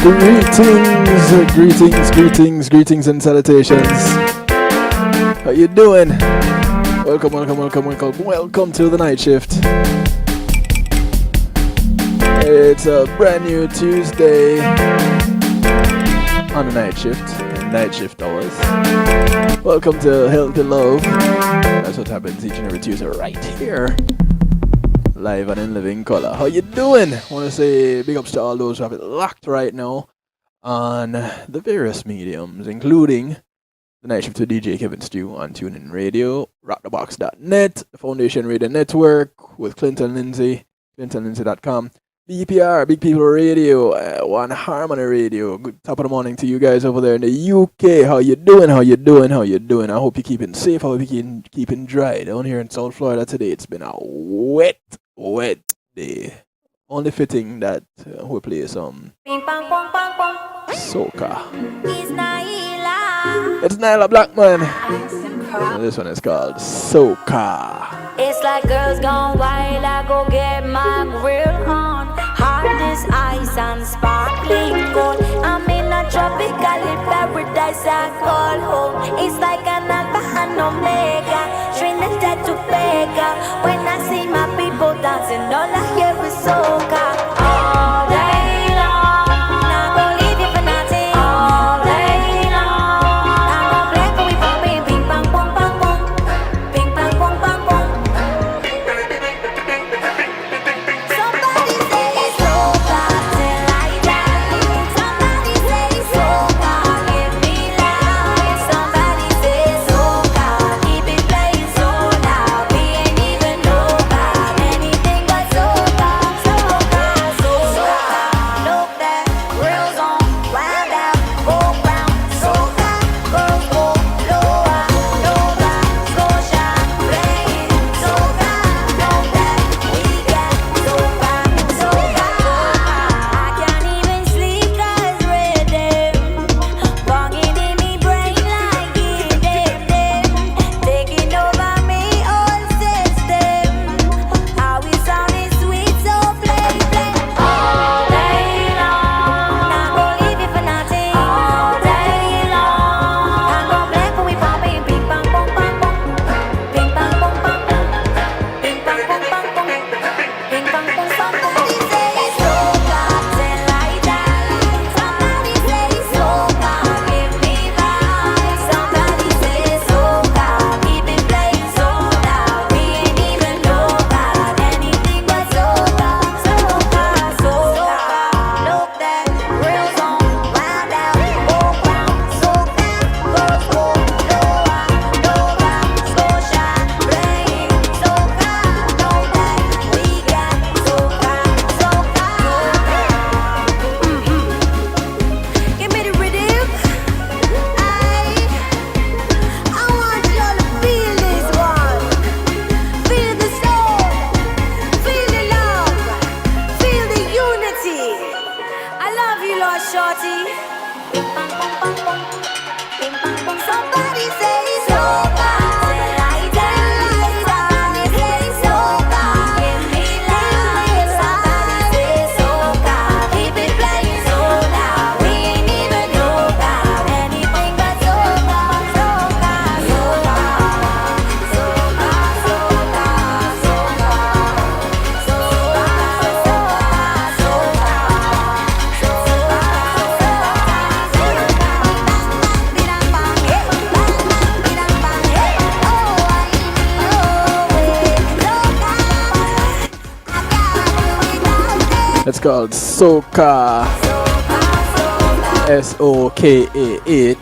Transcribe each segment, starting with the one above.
Greetings and salutations. How you doing? Welcome to the night shift. It's a brand new Tuesday on the night shift hours. Welcome to Health and Love. That's what happens each and every Tuesday right here. Live and in living color. How you doing? Want to say big ups to all those who have it locked right now on the various mediums, including the Night Shift to DJ Kevin Stew on TuneIn Radio, rockthebox.net, the Foundation Radio Network with Clinton Lindsay, clintonlindsay.com, BPR, Big People Radio, One Harmony Radio. Good top of the morning to you guys over there in the UK. How you doing? I hope you're keeping safe. I hope you're keeping dry. Down here in South Florida today, it's been a wet day. Only fitting that we play some soca. It's Nyla Blackman. And this one is called Soca. It's like girls gone wild. I go get my grill on. Hard as ice and sparkling gold. I'm in a tropical paradise I call home. It's like an alpha and omega, Trinidad to Vega. When I see my people dancing, all I hear is soca. All day long, not gonna leave you for nothing. All day long, I'm gonna play for we for me. Ping pong pong pong pong, ping pong pong pong pong. Somebody say soca till I die. Somebody say soca, give me life. Somebody say soca, keep it playing so loud. We ain't even know about anything but soca, soca, soca. Look that grills on, wild out, go round. Soca, girls go lower, lower. Scotia playing soca. Know that we got soca, soca. I can't even sleep 'cause rhythm bugging in me brain like it them taking over me whole system. How we sounding sweet, so play all day long. Not gonna leave you for nothing. All day long, I'm gonna play for we popping. Ping pong pong pong pong, ping pong pong pong pong, ping pong pong pong pong, ping pong pong. Somebody say soca till I die. Somebody say soca, give me vibes. Somebody say soca, keep it playing so loud. We ain't even know about anything but soca, soca, soca. Look that grills on, wild out, go round. Soca, girls go lower, lower. Scotia playing soca. Know that we got soca, soca. Give me the rhythm. I want y'all to feel this one. Feel the soul. Feel the love. Feel the unity. I love you, Lord Shorty. Bing bang bang bang bang. Bing bang bang. Somebody say soca till I die. Somebody say soca, give me life. Somebody say soca, keep it playing so loud. We ain't even know about anything but soca, soca, soca, soca, soca, soca, soca, It's called Soca. SOKAH.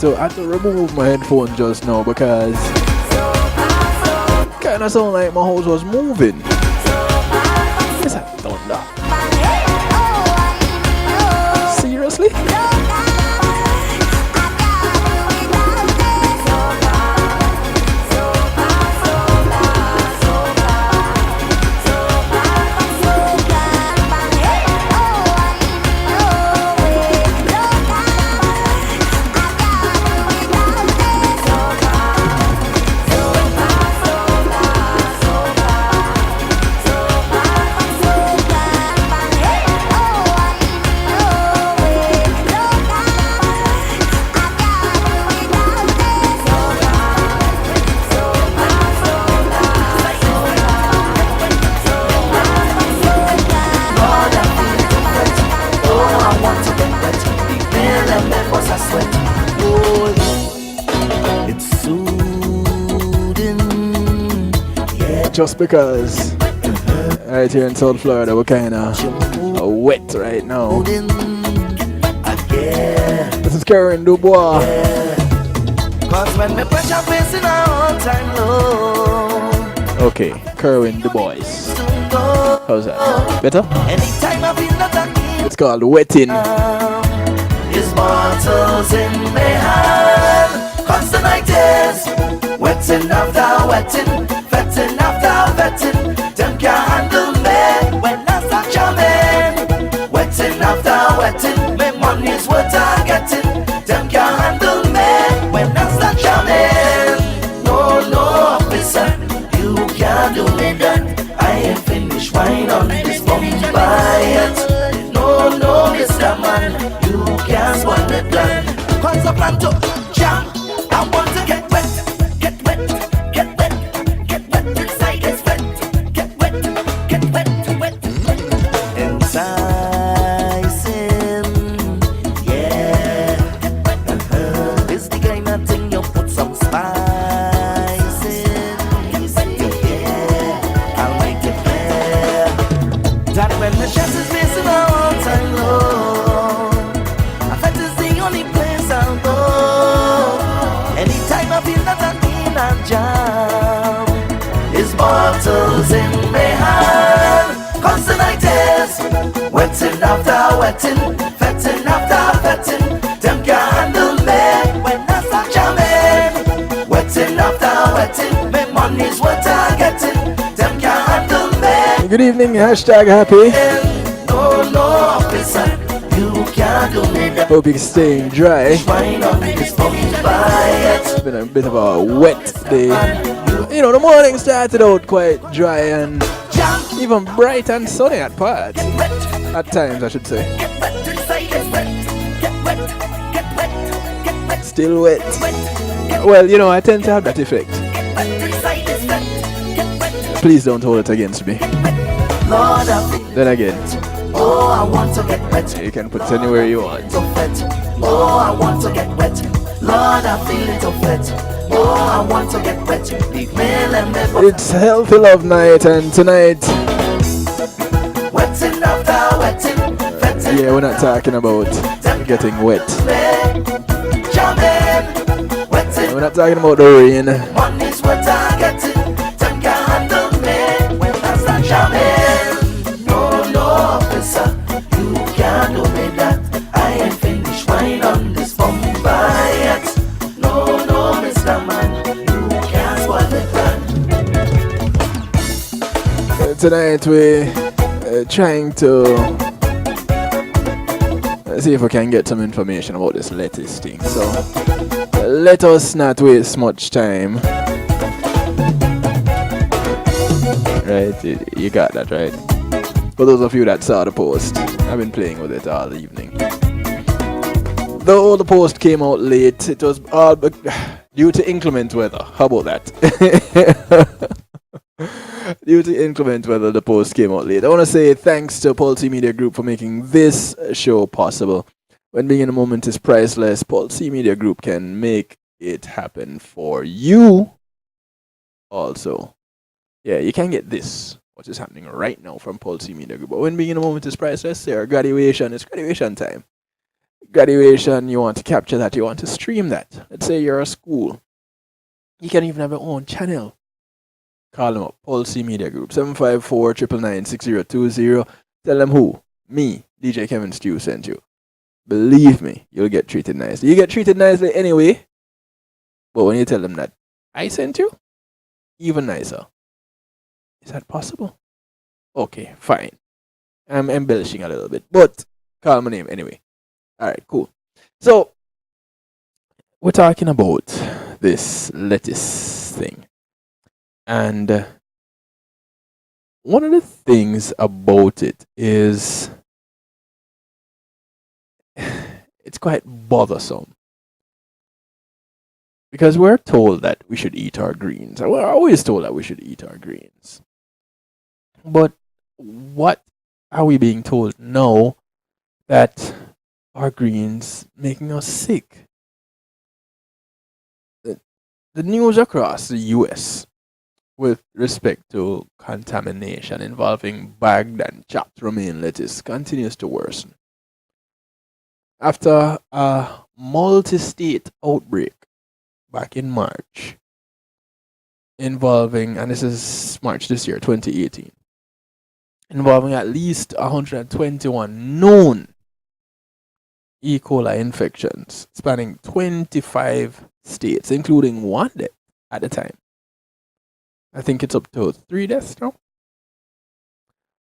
I had to remove my headphones just now because kind of sound like my house was moving. Is that thunder? Seriously? Just because right here in South Florida we're kind of wet right now. This is Karen Dubois. Okay, Kerwin Dubois. How's that? Better? It's called Wetting. His bottles in their hand. Cause the night is wetting after wetting, vetting after vetting. Them can't handle me when I start jamming. Wetting after wetting, my money's worth I getting. Them can't handle me when I start jamming. No, no, officer, you can't do me that. I ain't finished wine on this Bombay yet. No, no, Mr. Man, you can't spoil the plan. Cause I plan to jam. I want to get wet, get wet, get wet, get wet. Inside is wet, get wet, get wet, wet. Enticing, yeah. This the kind of thing you put some spice in. Yeah, I'll make it clear that when the chest is missing all time low, I bet it's the only place I'll go. Anytime I feel that I'm in a jam, his bottles in my hand. Cause the night is wetting after wetting, vetting after vetting. Them can't handle me when I start jamming. Wetting after wetting, my money's what I'm getting. Them can't handle me. Good evening, hashtag happy. No, no, officer, you can't do me that. Hope you're staying dry. Wine on this buy It's been a bit of a wet day. You know, the morning started out quite dry and even bright and sunny at parts. At times, I should say. Still wet. Well, you know, I tend to have that effect. Please don't hold it against me. Then again, oh, I want to get wet. you can put it anywhere you want. So wet. Oh, I want to get wet. Lord, I feel it so wet. Oh, I want to get wet. Leave me, let me go. It's Healthy Love Night, and tonight, Wetting after wetting, vetting. yeah, we're not talking about getting wet. Jamming, wetting. We're not talking about the rain. Money's what I'm getting. Them can't handle me when I start jamming. No, no, officer, you can't do me that. I ain't finished wine on this Bombay yet. No, no, Mr. Man, you can't spoil the plan. Tonight we're trying to see if we can get some information about this lettuce thing. So let us not waste much time. Right, you got that right. For those of you that saw the post, I've been playing with it all evening. Though the post came out late, it was all due to inclement weather. How about that? Due to inclement weather, the post came out late. I want to say thanks to Pulse Media Group for making this show possible. When being in a moment is priceless, Pulse Media Group can make it happen for you also. Yeah, you can get this, what is happening right now from Pulse Media Group. But when being in a moment is priceless, there, graduation is graduation time. Graduation, you want to capture that, you want to stream that. Let's say you're a school. You can even have your own channel Call them up. Pulse Media Group 754 999 6020. Tell them who? Me, DJ Kevin Stew sent you. Believe me, you'll get treated nicely. You get treated nicely anyway. But when you tell them that I sent you, even nicer. Is that possible? Okay, fine. I'm embellishing a little bit, but call my name anyway. Alright, cool. So, we're talking about this lettuce thing. And one of the things about it is it's quite bothersome. Because we're told that we should eat our greens. We're always told that we should eat our greens. But what are we being told now that our greens making us sick? The news across the US with respect to contamination involving bagged and chopped romaine lettuce continues to worsen. After a multi-state outbreak back in March involving, and this is March this year, 2018, involving at least 121 known E. coli infections spanning 25 states, including one death at the time. I think it's up to 3 deaths now.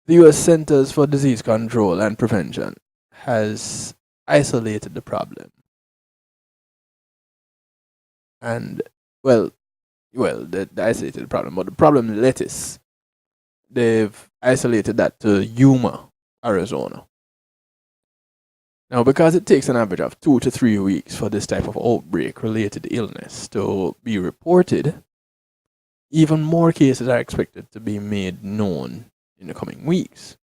The US Centers for Disease Control and Prevention has isolated the problem. And, they isolated the problem, but the problem, lettuce, they've isolated that to Yuma, Arizona. Now, because it takes an average of 2 to 3 weeks for this type of outbreak-related illness to be reported, even more cases are expected to be made known in the coming weeks.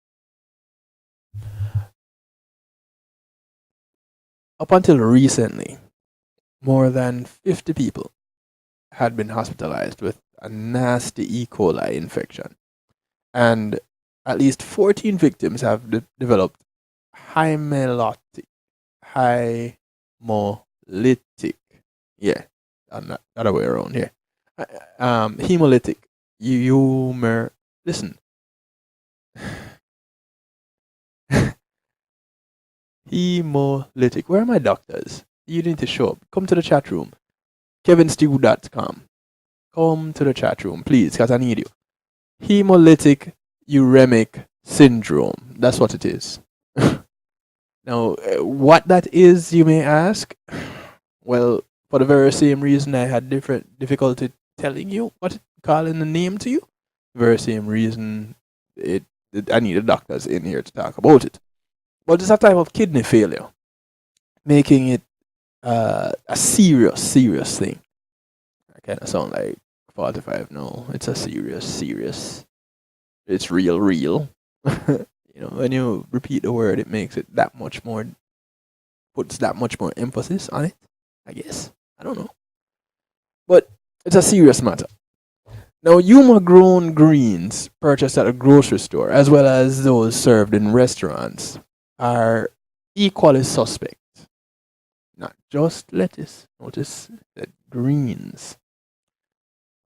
Up until recently, more than 50 people had been hospitalized with a nasty E. coli infection, and at least 14 victims have developed hemolytic, yeah, other way around here. Hemolytic humor. Listen, hemolytic. Where are my doctors? You need to show up. Come to the chat room. kevinstew.com. Come to the chat room, please, because I need you. Hemolytic uremic syndrome. That's what it is. Now, what that is, you may ask. Well, for the very same reason I had difficulty telling you calling the name to you. Very same reason I needed doctors in here to talk about it. But it's a type of kidney failure, making it a serious thing. I kind of sound like 45. No, it's a serious. It's real. When you repeat the word, it makes it puts that much more emphasis on it, I guess. I don't know. But it's a serious matter. Now, Yuma-grown greens purchased at a grocery store, as well as those served in restaurants, are equally suspect. Not just lettuce. Notice that greens.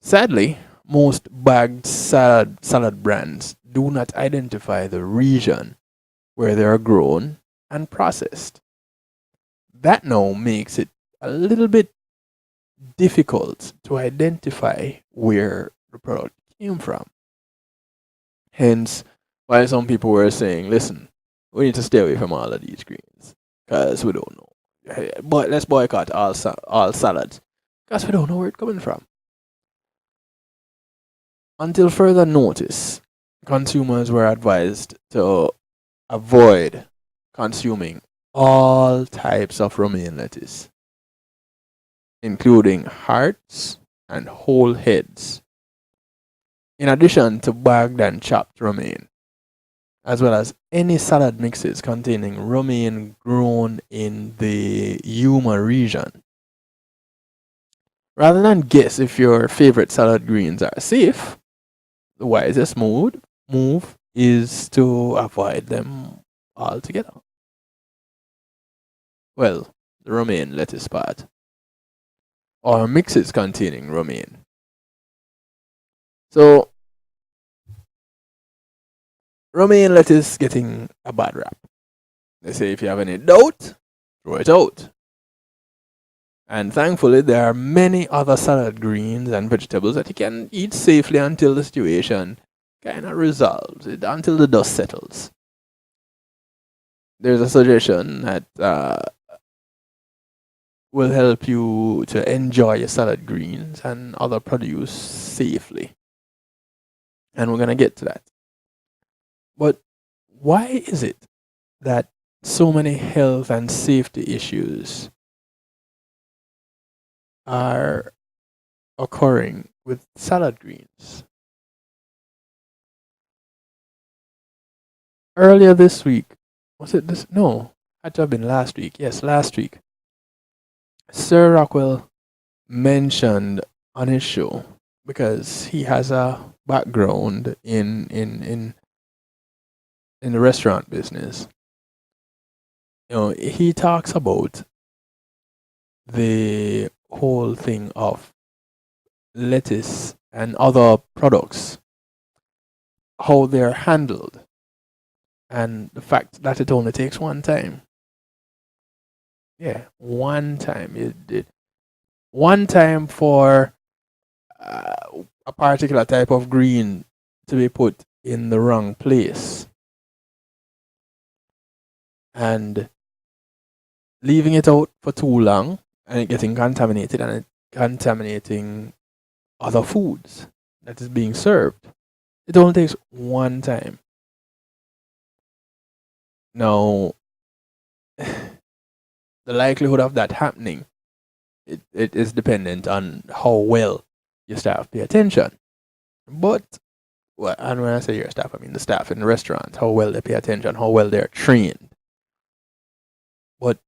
Sadly, most bagged salad brands do not identify the region where they are grown and processed. That now makes it a little bit difficult to identify where the product came from. Hence, why some people were saying, listen, we need to stay away from all of these greens because we don't know. But let's boycott all salads because we don't know where it's coming from. Until further notice, consumers were advised to avoid consuming all types of romaine lettuce, including hearts and whole heads, in addition to bagged and chopped romaine, as well as any salad mixes containing romaine grown in the Yuma region. Rather than guess if your favorite salad greens are safe, the wisest move is to avoid them altogether. Well, the romaine lettuce part, or mixes containing romaine. So romaine lettuce getting a bad rap. They say if you have any doubt, throw it out. And thankfully, there are many other salad greens and vegetables that you can eat safely until the situation kind of resolves, until the dust settles. There's a suggestion that will help you to enjoy your salad greens and other produce safely. And we're going to get to that. But why is it that so many health and safety issues are occurring with salad greens? Earlier this week, was it this? No, had to have been last week. Yes, last week. Sir Rockwell mentioned on his show, because he has a background in the restaurant business. He talks about the whole thing of lettuce and other products, how they're handled, and the fact that it only takes one time. Yeah, one time. One time for a particular type of green to be put in the wrong place, and leaving it out for too long and it getting contaminated and it contaminating other foods that is being served. It only takes one time. Now, the likelihood of that happening, it is dependent on how well your staff pay attention. But, well, and when I say your staff, I mean the staff in the restaurant, how well they pay attention, how well they're trained. But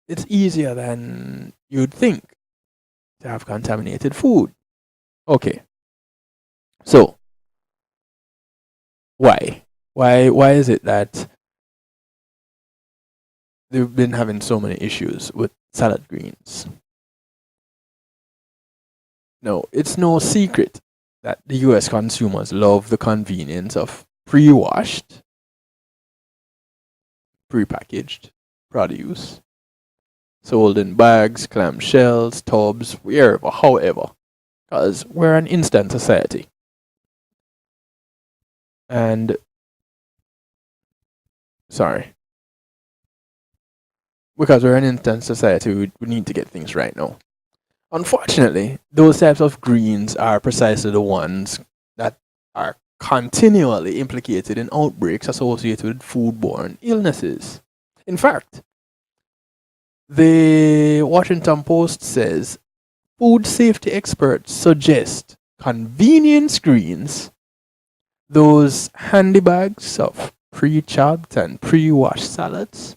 it's easier than you'd think to have contaminated food. Okay. So, why? Why is it that they've been having so many issues with salad greens? No, it's no secret that the US consumers love the convenience of pre-washed, pre-packaged produce, sold in bags, clamshells, tubs, wherever, however, because we're an instant society. And, sorry, because we're an instant society, we need to get things right now. Unfortunately, those types of greens are precisely the ones that are continually implicated in outbreaks associated with foodborne illnesses. In fact, the Washington Post says food safety experts suggest convenience greens, those handy bags of pre-chopped and pre-washed salads,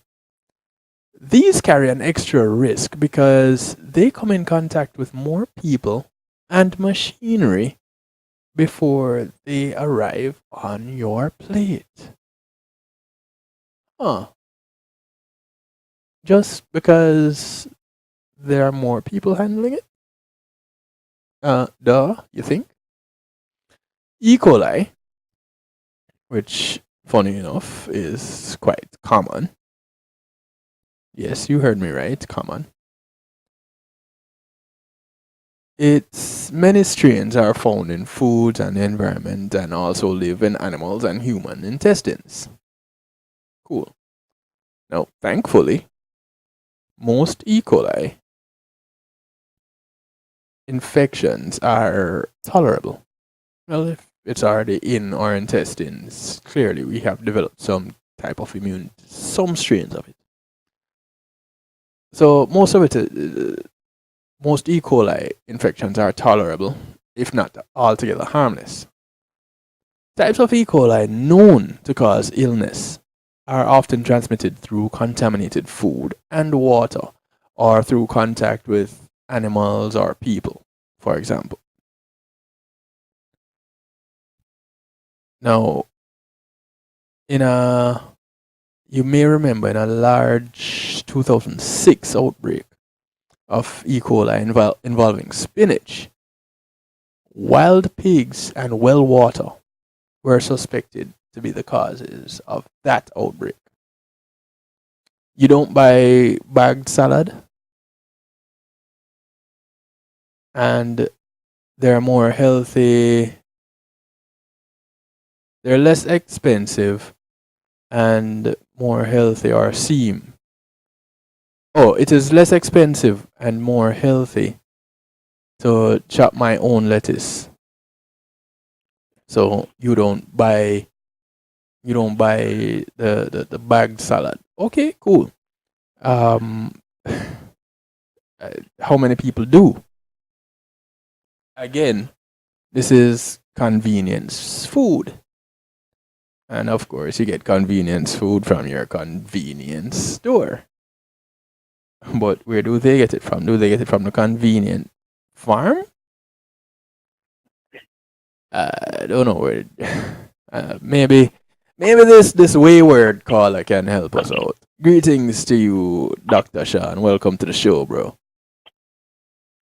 these carry an extra risk because they come in contact with more people and machinery before they arrive on your plate. Huh. Just because there are more people handling it? You think? E. coli, which, funny enough, is quite common. Yes, you heard me right, common. Its many strains are found in food and environment and also live in animals and human intestines. Cool. Now, thankfully, most E. coli infections are tolerable. Well, if it's already in our intestines, clearly we have developed some type of some strains of it. So most of it, most E. coli infections are tolerable, if not altogether harmless. Types of E. coli known to cause illness are often transmitted through contaminated food and water, or through contact with animals or people, for example. Now, you may remember in a large 2006 outbreak of E. coli involving spinach, wild pigs and well water were suspected to be the causes of that outbreak. You don't buy bagged salad, and they're more healthy, they're less expensive and more healthy, or seem. Oh, it is less expensive and more healthy to chop my own lettuce. So you don't buy the bagged salad. Okay, cool. Um, how many people do? Again, this is convenience food. And of course, you get convenience food from your convenience store. But where do they get it from? Do they get it from the convenient farm? I don't know where. Maybe this wayward caller can help us out. Greetings to you, Dr. Sean. Welcome to the show, bro.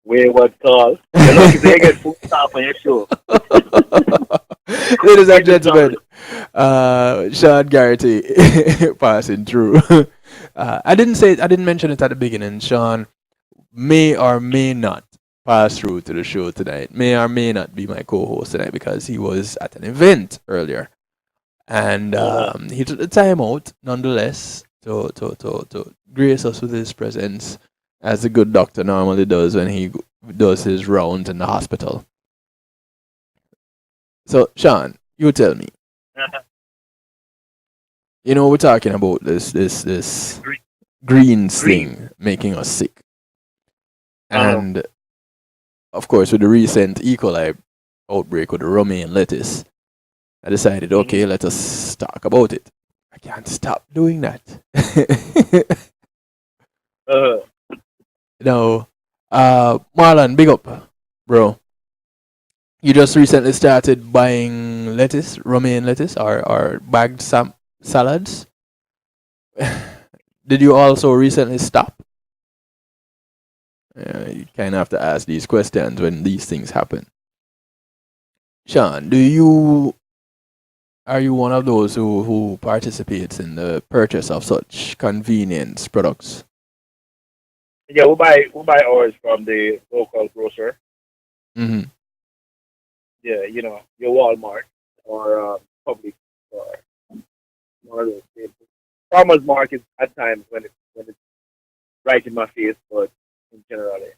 Wayward call. You're lucky they get full stop on your show. Ladies and gentlemen, Sean Garrity passing through. I didn't mention it at the beginning. Sean may or may not pass through to the show tonight. May or may not be my co-host tonight because he was at an event earlier, and he took the time out nonetheless to grace us with his presence, as a good doctor normally does when he does his rounds in the hospital. So, Sean, you tell me. We're talking about this Green. greens Green. thing making us sick, Uh-huh. and of course, with the recent E. coli outbreak with the romaine lettuce, I decided, okay, let us talk about it. I can't stop doing that. Uh, Now, Marlon, big up, bro. You just recently started buying lettuce, romaine lettuce, or bagged salads. Did you also recently stop? You kind of have to ask these questions when these things happen. Sean, are you one of those who participates in the purchase of such convenience products? yeah, we buy ours from the local grocer. Hmm. Yeah, your Walmart or Publix or one of those things. Farmers market at times when it's right in my face, but in generally,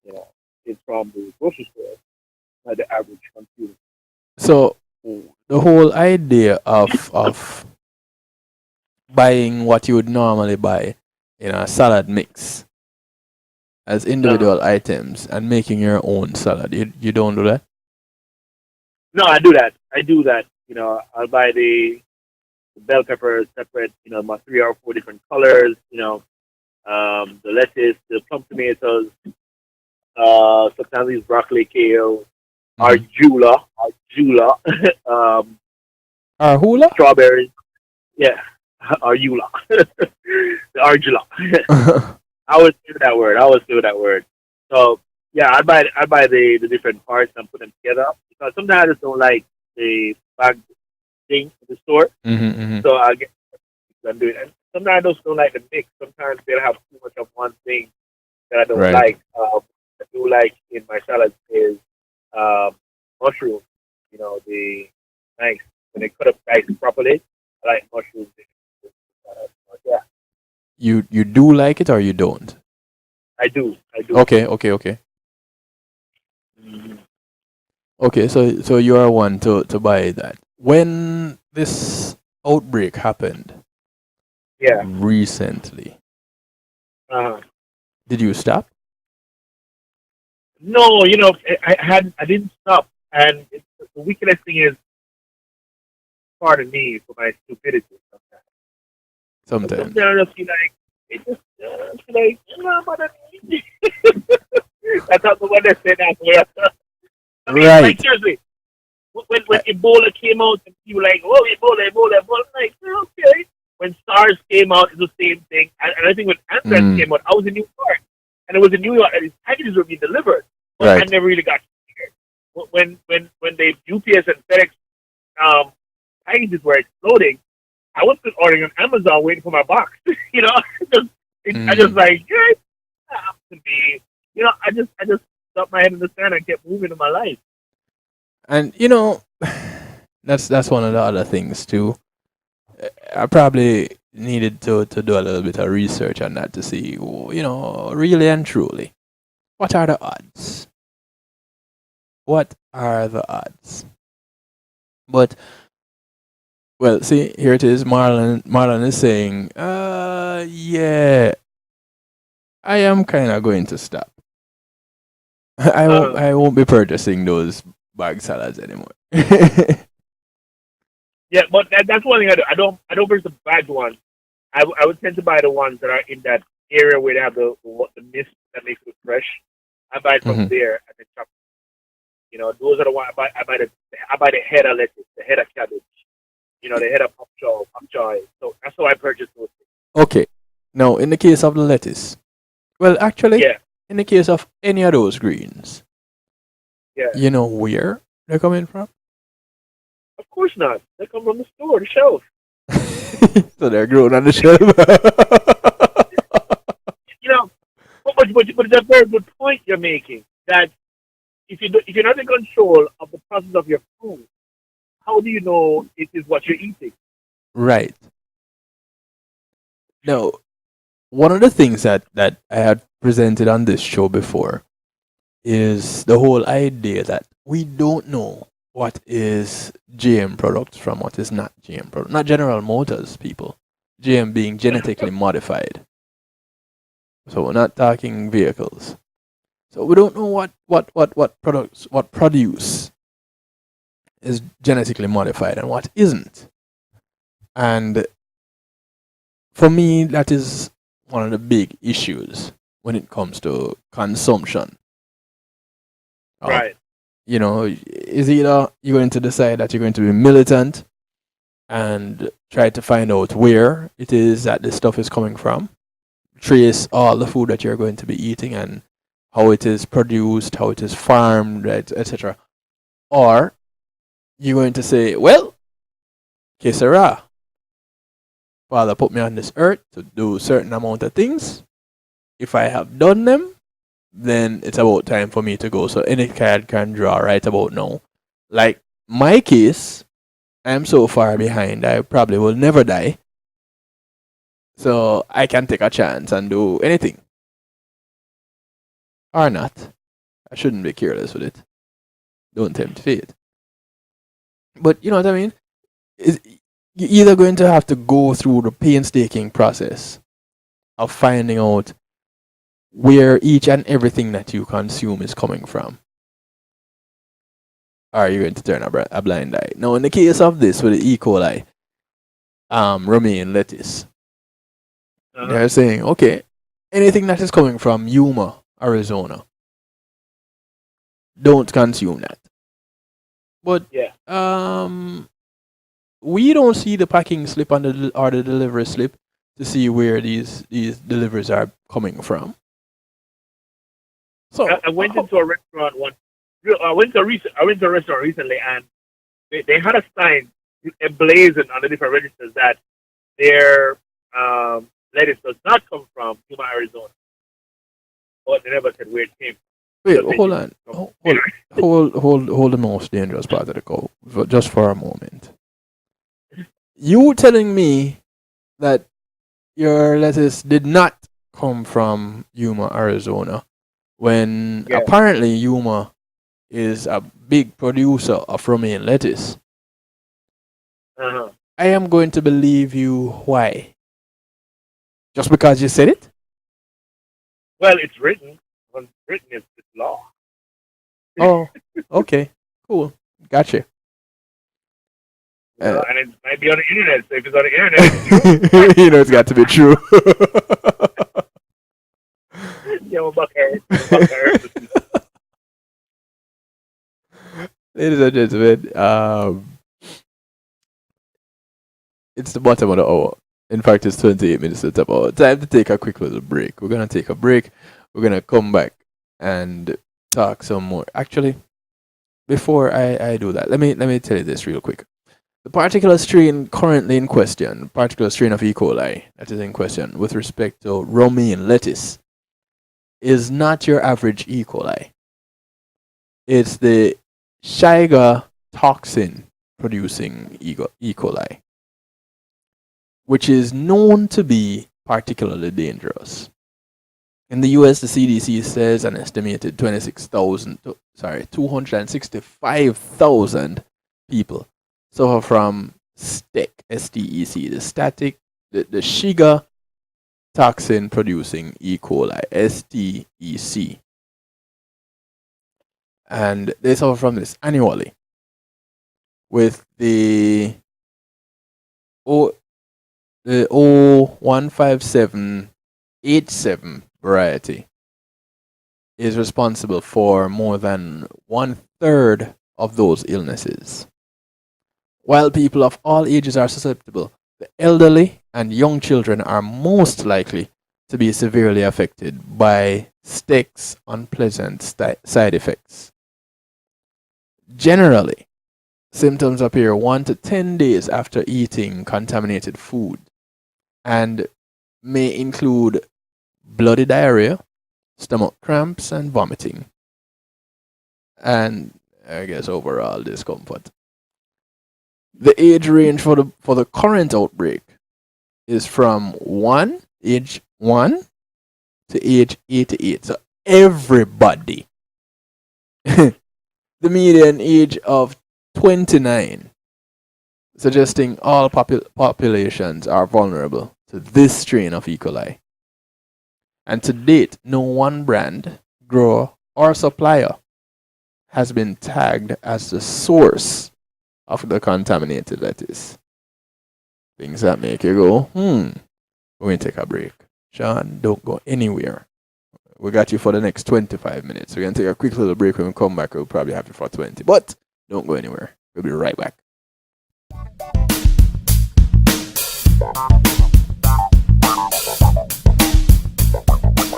you know, it's from the grocery store, not the average consumer. So the whole idea of buying what you would normally buy in a salad mix as Uh-huh. individual items and making your own salad, you don't do that? No, I do that. I do that. I'll buy the bell peppers separate. My 3 or 4 different colors. The lettuce, the plum tomatoes. Sometimes these broccoli, kale, Hmm. arugula, Arhula? strawberries. Yeah, arugula, the arugula. I always say that word. I always say that word. So yeah, I buy the different parts and put them together because sometimes I just don't like the bag thing in the store. Hmm. Hmm. So I get I'm doing it. And sometimes I just don't like the mix. Sometimes they'll have too much of one thing that I don't Right. like. I do like in my salad is um, mushrooms. The nice when they cut up nice properly. I like mushrooms. In salad. So, yeah, You do like it or you don't? I do. I do. Okay, okay, okay. Mhm. Okay, so you are one to buy that. When this outbreak happened Yeah. recently, Uh, did you stop? no, I didn't stop, and the wickedest thing is pardon me for my stupidity sometimes. But Sometimes. sometimes I just feel like it just feel like but that's how the one that said that. I mean, like Right. seriously, when I- Ebola came out and you were like, oh, Ebola, Ebola, Ebola, I'm like, okay. When SARS came out, it's the same thing. And I think when Anthrax Mm, came out, I was in New York. And it was in New York and these packages were being delivered. but I Right. never really got scared. When the UPS and FedEx um, packages were exploding, I was still ordering on Amazon waiting for my box. you know, I just Mm. like, yeah, it has to be. I just stuck my head in the sand and kept moving in my life. And that's one of the other things too. I probably needed to do a little bit of research on that to see, really and truly, what are the odds? What are the odds? But well, see, here it is. Marlon is saying, yeah, I am kind of going to stop. Uh, I won't be purchasing those bag salads anymore. yeah, but that's one thing I do. I don't purchase the bad ones. I would tend to buy the ones that are in that area where they have the mist that makes it fresh. I buy it from Mhm. there and then chop. Those are the ones I buy the head of lettuce, the head of cabbage, the head of pop choy. So that's how I purchase those things. Okay. Now, in the case of the lettuce, well, actually, Yeah, in the case of any of those greens, yeah. you know where they're coming from? Of course not. They come from the store, the shelf. So they're grown on the shelf. You know, but it's a very good point you're making. That if you're not in control of the process of your food, how do you know it is what you're eating? Right. Now, one of the things that I had presented on this show before is the whole idea that we don't know what is GM products from what is not GM product. Not General Motors, people. GM being genetically modified. So we're not talking vehicles. So we don't know what products, what produce is genetically modified and what isn't. And for me, that is one of the big issues when it comes to consumption. Of, Right. is either you're going to decide that you're going to be militant and try to find out where it is that this stuff is coming from, trace all the food that you're going to be eating and how it is produced, how it is farmed, right, etc. Or you're going to say, well, que sera, Father put me on this earth to do a certain amount of things. If I have done them, then it's about time for me to go. So any card can draw right about now. Like my case, I'm so far behind, I probably will never die. So I can take a chance and do anything. Or not. I shouldn't be careless with it. Don't tempt fate. But you know what I mean? You're either going to have to go through the painstaking process of finding out where each and everything that you consume is coming from. Or are you going to turn a blind eye? Now, in the case of this with the E. coli, romaine lettuce, Uh-huh. they're saying, okay, anything that is coming from Yuma, Arizona, don't consume that. But Yeah. we don't see the packing slip on or the delivery slip to see where these deliveries are coming from. So I went into a restaurant once. I went to a restaurant recently, and they had a sign emblazoned on the different registers that their lettuce does not come from Yuma, Arizona. But they never said where it came wait, from. hold on, hold the most dangerous part of the call just for a moment. You telling me that your lettuce did not come from Yuma, Arizona, when Yeah. apparently Yuma is a big producer of romaine lettuce. Uh-huh. I am going to believe you. Why? Just because you said it? Well, it's written. When it's written, it's law. Oh, okay, cool, gotcha. And it might be on the internet. So if it's on the internet, it's true. It's got to be true. Yeah, well, Buckhead. Ladies and gentlemen, it's the bottom of the hour. In fact, it's 28 minutes to the top hour. Time to take a quick little break. We're gonna take a break. We're gonna come back and talk some more. Actually, before I do that, let me tell you this real quick. The particular strain currently in question, particular strain of E. coli that is in question with respect to romaine lettuce, is not your average E. coli. It's the Shiga toxin producing E. coli, which is known to be particularly dangerous. In the US, the CDC says an estimated 265,000 people suffer from STEC, STEC, the Shiga toxin producing E. coli, STEC. And they suffer from this annually. With the 15787 variety is responsible for more than 1/3 of those illnesses. While people of all ages are susceptible, the elderly and young children are most likely to be severely affected by STEC's unpleasant side effects. Generally, symptoms appear 1 to 10 days after eating contaminated food and may include bloody diarrhea, stomach cramps, and vomiting, and I guess overall discomfort. The age range for the current outbreak is from age 1 to age 88. So everybody. The median age of 29, suggesting all populations are vulnerable to this strain of E. coli. And to date, no one brand, grower, or supplier has been tagged as the source of the contaminated lettuce. Things that make you go, We're going to take a break. Sean, don't go anywhere. We got you for the next 25 minutes. We're going to take a quick little break. When we come back, we'll probably have you for 20. But don't go anywhere. We'll be right back.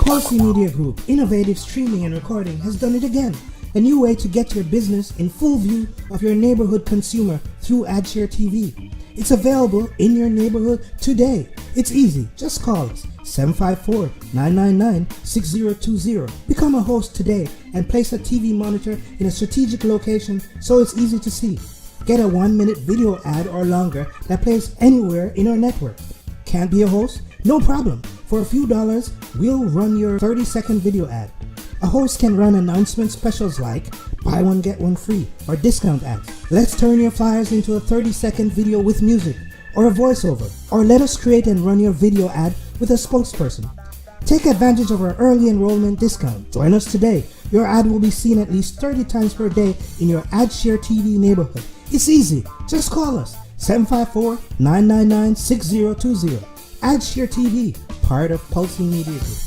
Pulsey Media Group, innovative streaming and recording, has done it again. A new way to get your business in full view of your neighborhood consumer through AdShare TV. It's available in your neighborhood today. It's easy. Just call us 754-999-6020. Become a host today and place a TV monitor in a strategic location so it's easy to see. Get a 1-minute video ad or longer that plays anywhere in our network. Can't be a host? No problem. For a few dollars, we'll run your 30-second video ad. A host can run announcement specials like buy one get one free or discount ads. Let's turn your flyers into a 30-second video with music or a voiceover, or let us create and run your video ad with a spokesperson. Take advantage of our early enrollment discount. Join us today. Your ad will be seen at least 30 times per day in your AdShare TV neighborhood. It's easy. Just call us 754-999-6020. AdShare TV, part of Pulsing Media Group.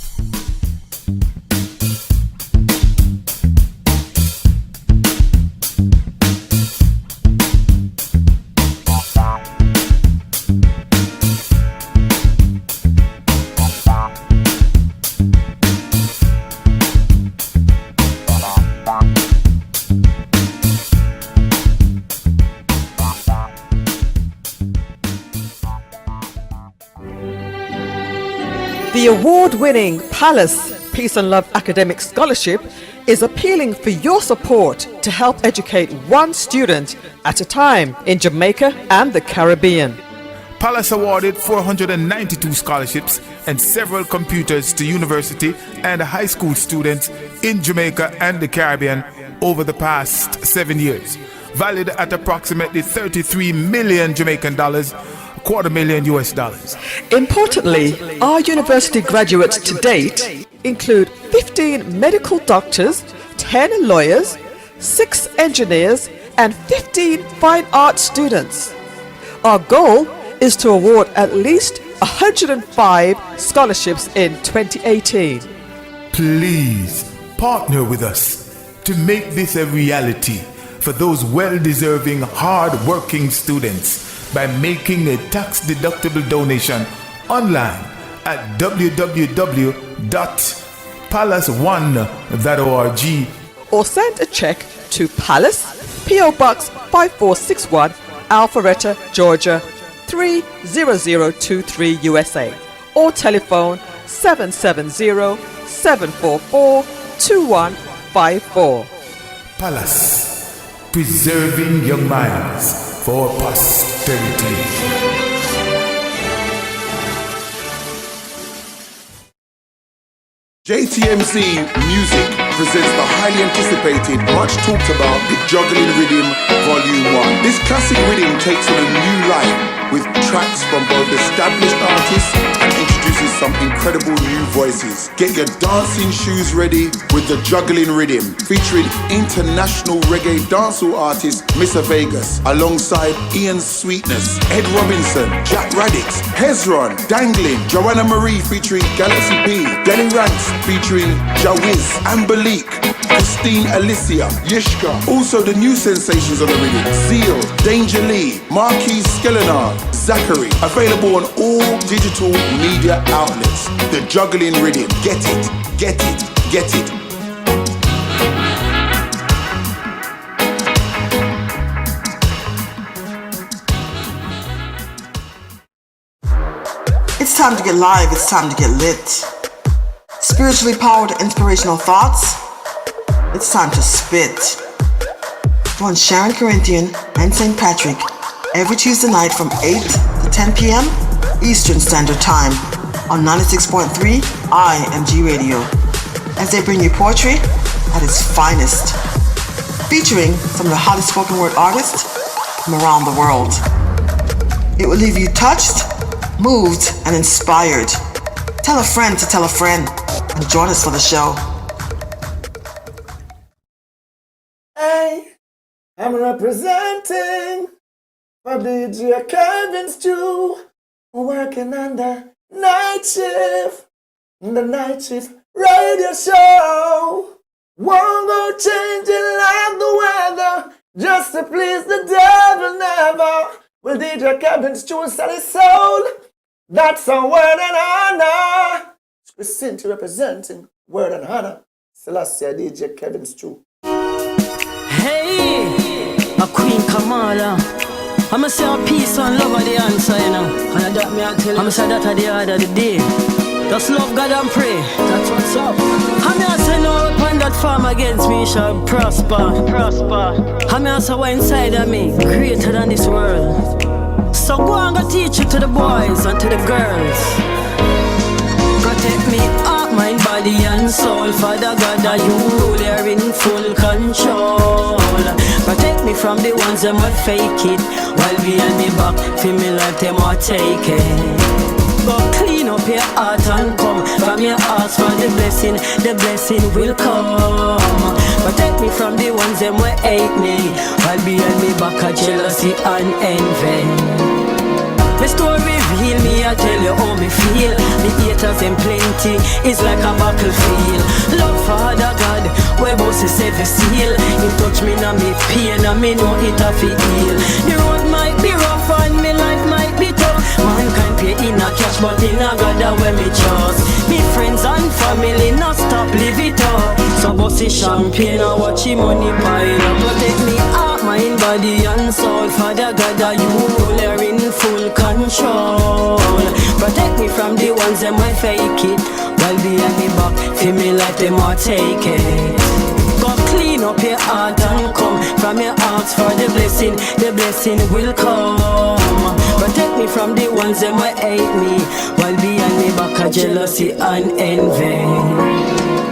The award-winning Palace Peace and Love Academic Scholarship is appealing for your support to help educate one student at a time in Jamaica and the Caribbean. Palace awarded 492 scholarships and several computers to university and high school students in Jamaica and the Caribbean over the past 7 years, valued at approximately 33 million Jamaican dollars, $250,000 US. Importantly, our university graduates to date include 15 medical doctors, 10 lawyers, 6 engineers, and 15 fine arts students. Our goal is to award at least 105 scholarships in 2018. Please partner with us to make this a reality for those well-deserving, hard-working students by making a tax-deductible donation online at www.palaceone.org or send a check to Palace, P.O. Box 5461, Alpharetta, Georgia 30023 USA, or telephone 770-744-2154. Palace, preserving young minds for posterity. JTMC Music presents the highly anticipated, much talked about, The Juggling Rhythm Volume 1. This classic rhythm takes on a new life with tracks from both established artists and introduces some incredible new voices. Get your dancing shoes ready with The Juggling Rhythm, featuring international reggae dancehall artist Mr. Vegas, alongside Ian Sweetness, Ed Robinson, Jack Radix, Hezron, Dangling, Joanna Marie featuring Galaxy B, Denny Ranks featuring Jawiz, Ambalik, Christine Alicia, Yishka. Also the new sensations on the rhythm: Zeal, Danger Lee, Marquis Skelenar, Zachary. Available on all digital media outlets. The Juggling Rhythm. Get it, get it, get it. It's time to get live, it's time to get lit. Spiritually powered inspirational thoughts. It's time to spit. Join Sharon Corinthian and St. Patrick every Tuesday night from 8 to 10 p.m. Eastern Standard Time on 96.3 IMG Radio, as they bring you poetry at its finest, featuring some of the hottest spoken word artists from around the world. It will leave you touched, moved, and inspired. Tell a friend to tell a friend and join us for the show. Hey, I'm representing for DJ Kevin Stew, working on the night shift radio show. Won't go changing like the weather, just to please the devil never. Will DJ Kevin Stew sell his soul? That's a word and honor. Cynthia representing word and honor. Selassie DJ Kevin Stew. Hey, a Queen Kamala. I'ma say a peace and love are the answer, you know. And that me I tell you, I'ma say that at the end of the day. Just love God and pray. That's what's up. And I say no weapon that form against me shall prosper. And I say what inside of me greater than this world. So go and go teach it to the boys and to the girls. Protect me heart, mind, body and soul. Father God, that you rule, you're in full control. Protect me from the ones that might fake it, while behind me back, feel me like them might take it. Go clean up your heart and come from your heart for the blessing will come. Protect me from the ones that might hate me, while behind me back a jealousy and envy. My story real, me I tell you how me feel. Me haters them plenty, it's like a battlefield. Love Father God, where bosses every seal. He touch me now me pain and me know it a fi heal. The road might be rough and me life might be tough. Mankind pay in a cash but in a God that where me trust. Me friends and family not stop live it up. So bossy champagne and watch him money pile up. Protect me heart, mind, body and soul. Father God that you rule, you're in full control. Protect me from the ones that might fake it, while behind me back, feel me like they might take it. Go clean up your heart and come from your hearts for the blessing will come. Protect me from the ones that might hate me, while behind me back a jealousy and envy.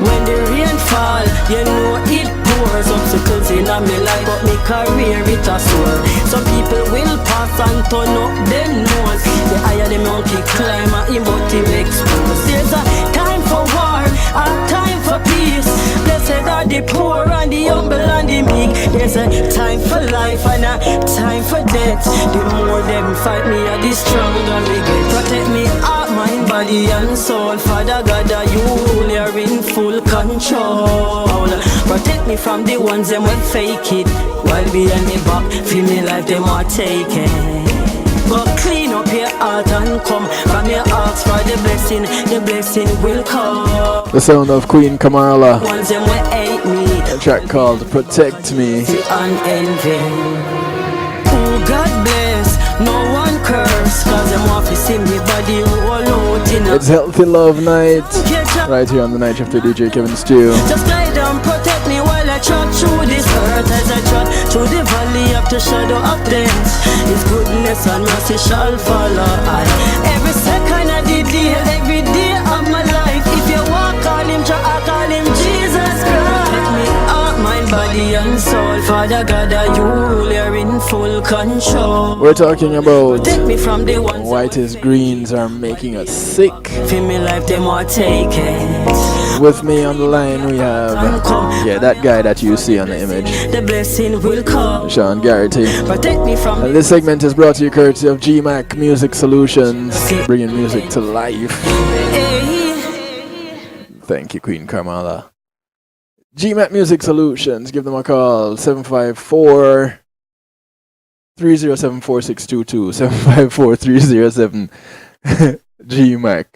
When the rain fall, you know it pours. Obstacles in my life, but my career it a soar. Some people will pass and turn up them nose. The higher the mountain climber, him but him exposed. There's a time for war, a time for peace. Blessed are the poor and the humble and the meek. There's a time for life and a time for death. The more them fight me, the stronger we get. Protect me heart, mind, body and soul. Father God, that you rule, you're in full control. Protect me from the ones that will fake it, while behind me back, feel me like they might take it. Go clean up your heart and come from your hearts for the blessing will come. The sound of Queen Kamala. Ones that will hate me, track called Protect Me. Unenvy. Oh, God bless, no one curse, cause them want to see me body roll out in a. It's Healthy Love Night, right here on the Night After DJ Kevin Stew. Just guide and protect me while I trot through this earth, as I trot through the valley of the shadow of death. His goodness and mercy shall follow I. Every second of the day, every day of my life. If you walk, call him, I call him Jesus Christ. Protect me heart, mind, body and soul. Father God, you rule, you're in full control. We're talking about Protect me from the ones whitest greens are making us sick. feel me life, them want take it. With me on the line we have, that guy that you see on the image, The blessing will come. Sean Garrity. Protect me from And this segment is brought to you courtesy of GMAC Music Solutions, bringing music to life. Thank you, Queen Carmela. GMAC Music Solutions, give them a call, 754 307 4622, 754 307 GMAC.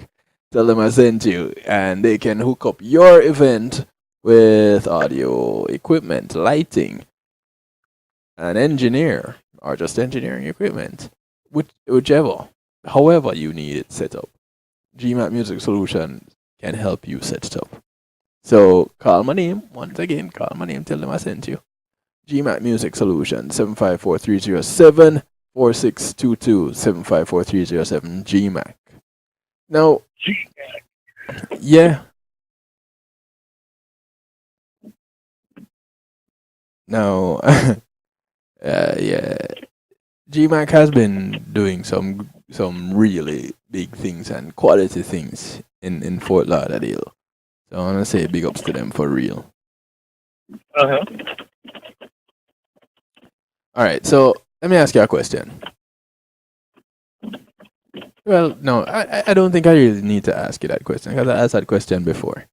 Tell them I sent you, and they can hook up your event with audio equipment, lighting, an engineer, or just engineering equipment, whichever, however you need it set up. GMAT Music Solution can help you set it up. So call my name, once again, call my name, tell them I sent you. GMAT Music Solution, 754-307-4622, 754-307 GMAC. Now, yeah. Now, yeah, GMAC has been doing some really big things and quality things in Fort Lauderdale. So I want to say big ups to them for real. Uh-huh. All right, so let me ask you a question. Well, no, I don't think I really need to ask you that question because I asked that question before.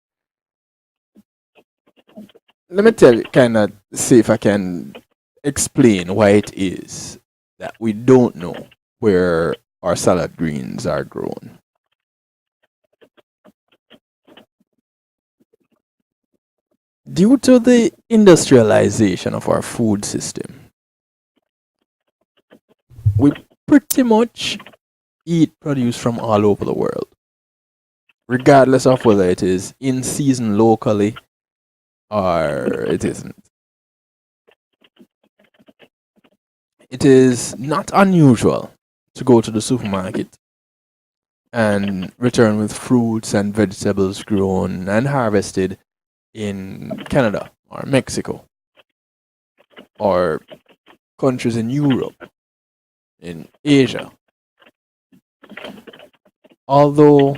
Let me tell you, kind of see if I can explain why it is that we don't know where our salad greens are grown. Due to the industrialization of our food system, we pretty much eat produce from all over the world, regardless of whether it is in season locally or it isn't. It is not unusual to go to the supermarket and return with fruits and vegetables grown and harvested in Canada or Mexico or countries in Europe, in Asia. Although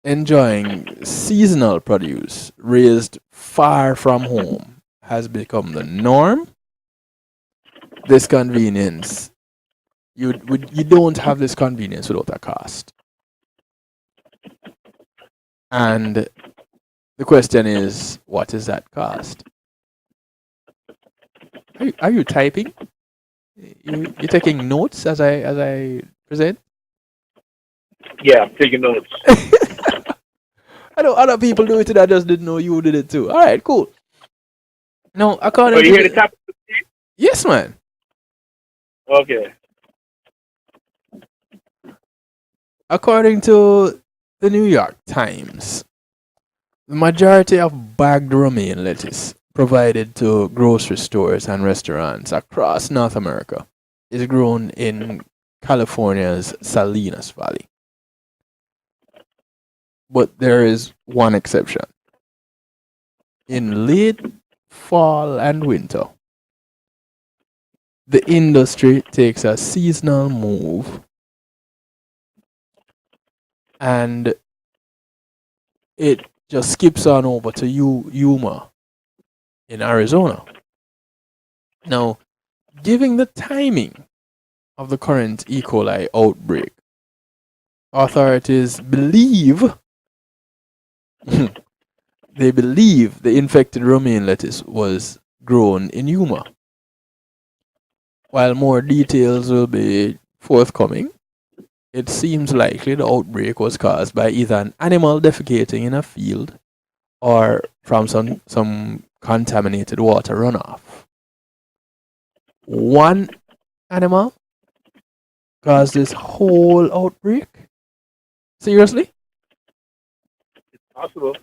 enjoying seasonal produce raised far from home has become the norm, this convenience, you don't have this convenience without a cost. And the question is, what is that cost? Are you typing? You taking notes as I present? Yeah, I'm taking notes. I know other people do it and I just didn't know you did it too. All right, cool. No, according Oh, you to hear the top? yes, man. Okay. According to the New York Times, the majority of bagged romaine lettuce provided to grocery stores and restaurants across North America is grown in California's Salinas Valley. But there is one exception. In late fall and winter, the industry takes a seasonal move and it just skips on over to Yuma in Arizona. Now, given the timing of the current E. coli outbreak, authorities believe they believe the infected romaine lettuce was grown in Yuma. While more details will be forthcoming, it seems likely the outbreak was caused by either an animal defecating in a field or from some contaminated water runoff. One animal caused this whole outbreak? Seriously? Possible.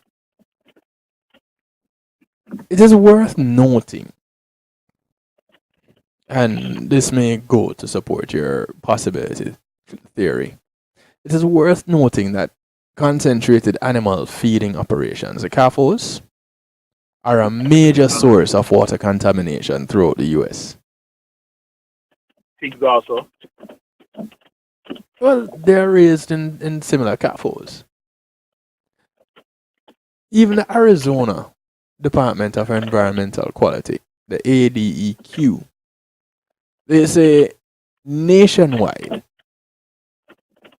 It is worth noting, and this may go to support your possibility theory. It is worth noting that concentrated animal feeding operations, the CAFOs, are a major source of water contamination throughout the US. Pigs also. Well, they're raised in similar CAFOs. Even the Arizona Department of Environmental Quality, the ADEQ, they say nationwide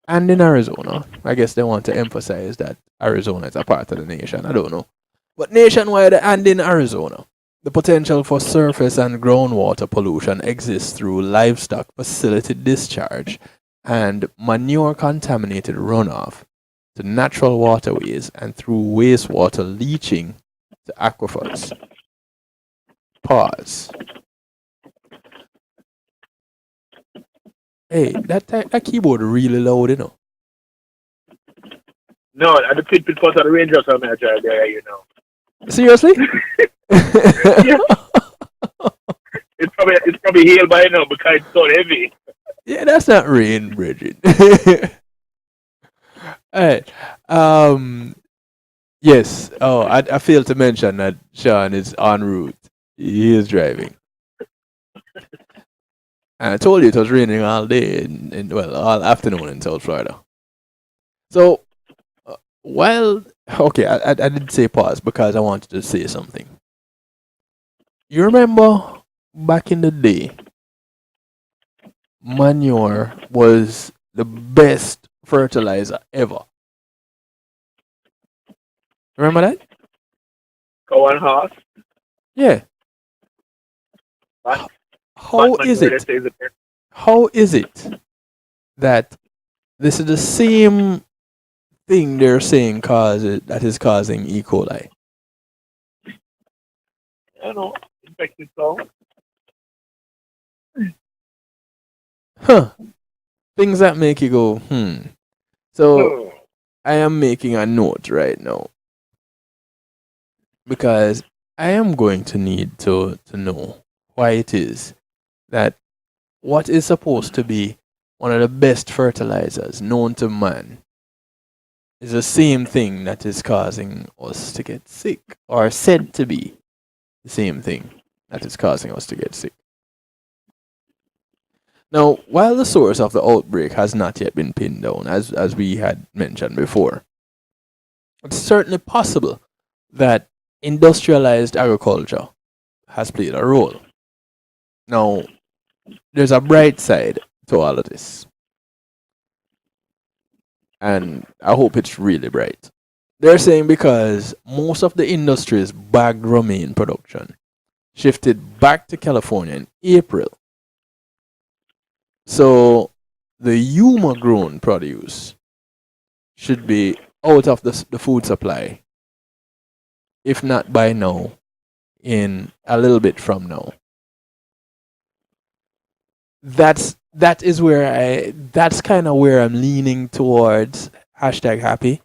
and in Arizona, I guess they want to emphasize that Arizona is a part of the nation, I don't know. But nationwide and in Arizona, the potential for surface and groundwater pollution exists through livestock facility discharge and manure contaminated runoff to natural waterways and through wastewater leaching to aquifers. Pause. Hey, that keyboard really loud, you know. No, at the pit part of the Rangers I'm there, Seriously? Yeah. It's probably healed by now because it's so heavy. Yeah, that's not rain, Bridget. Alright. Yes. Oh, I failed to mention that Sean is en route. He is driving. And I told you it was raining all day well, all afternoon in South Florida. So, okay, I did say pause because I wanted to say something. You remember back in the day, manure was the best fertilizer ever. Remember that? Go on, horse. Yeah. How is it that this is the same thing they're saying that is causing E. coli? I don't know. Infected so. Huh. Things that make you go, So I am making a note right now because I am going to need to know why it is that what is supposed to be one of the best fertilizers known to man is the same thing that is causing us to get sick, or said to be the same thing that is causing us to get sick. Now, while the source of the outbreak has not yet been pinned down, as we had mentioned before, it's certainly possible that industrialized agriculture has played a role. Now, there's a bright side to all of this, and I hope it's really bright. They're saying because most of the industry's bagged romaine production shifted back to California in April. So the Yuma grown produce should be out of the food supply, if not by now, in a little bit from now. That's kind of where I'm leaning towards #happy.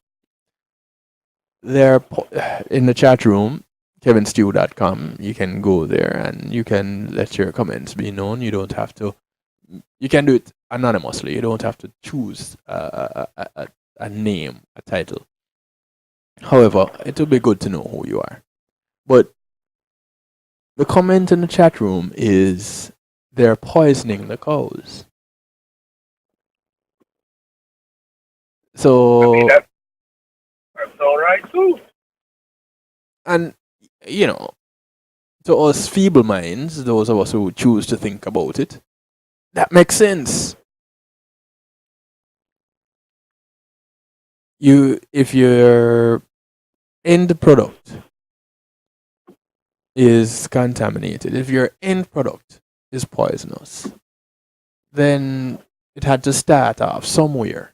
There in the chat room, kevinstew.com, you can go there and you can let your comments be known. You don't have to. You can do it anonymously. You don't have to choose a name, a title. However, it would be good to know who you are. But the comment in the chat room is they're poisoning the cows. So that's all right too. And to us feeble minds, those of us who choose to think about it, that makes sense. If your end product is contaminated, if your end product is poisonous, then it had to start off somewhere.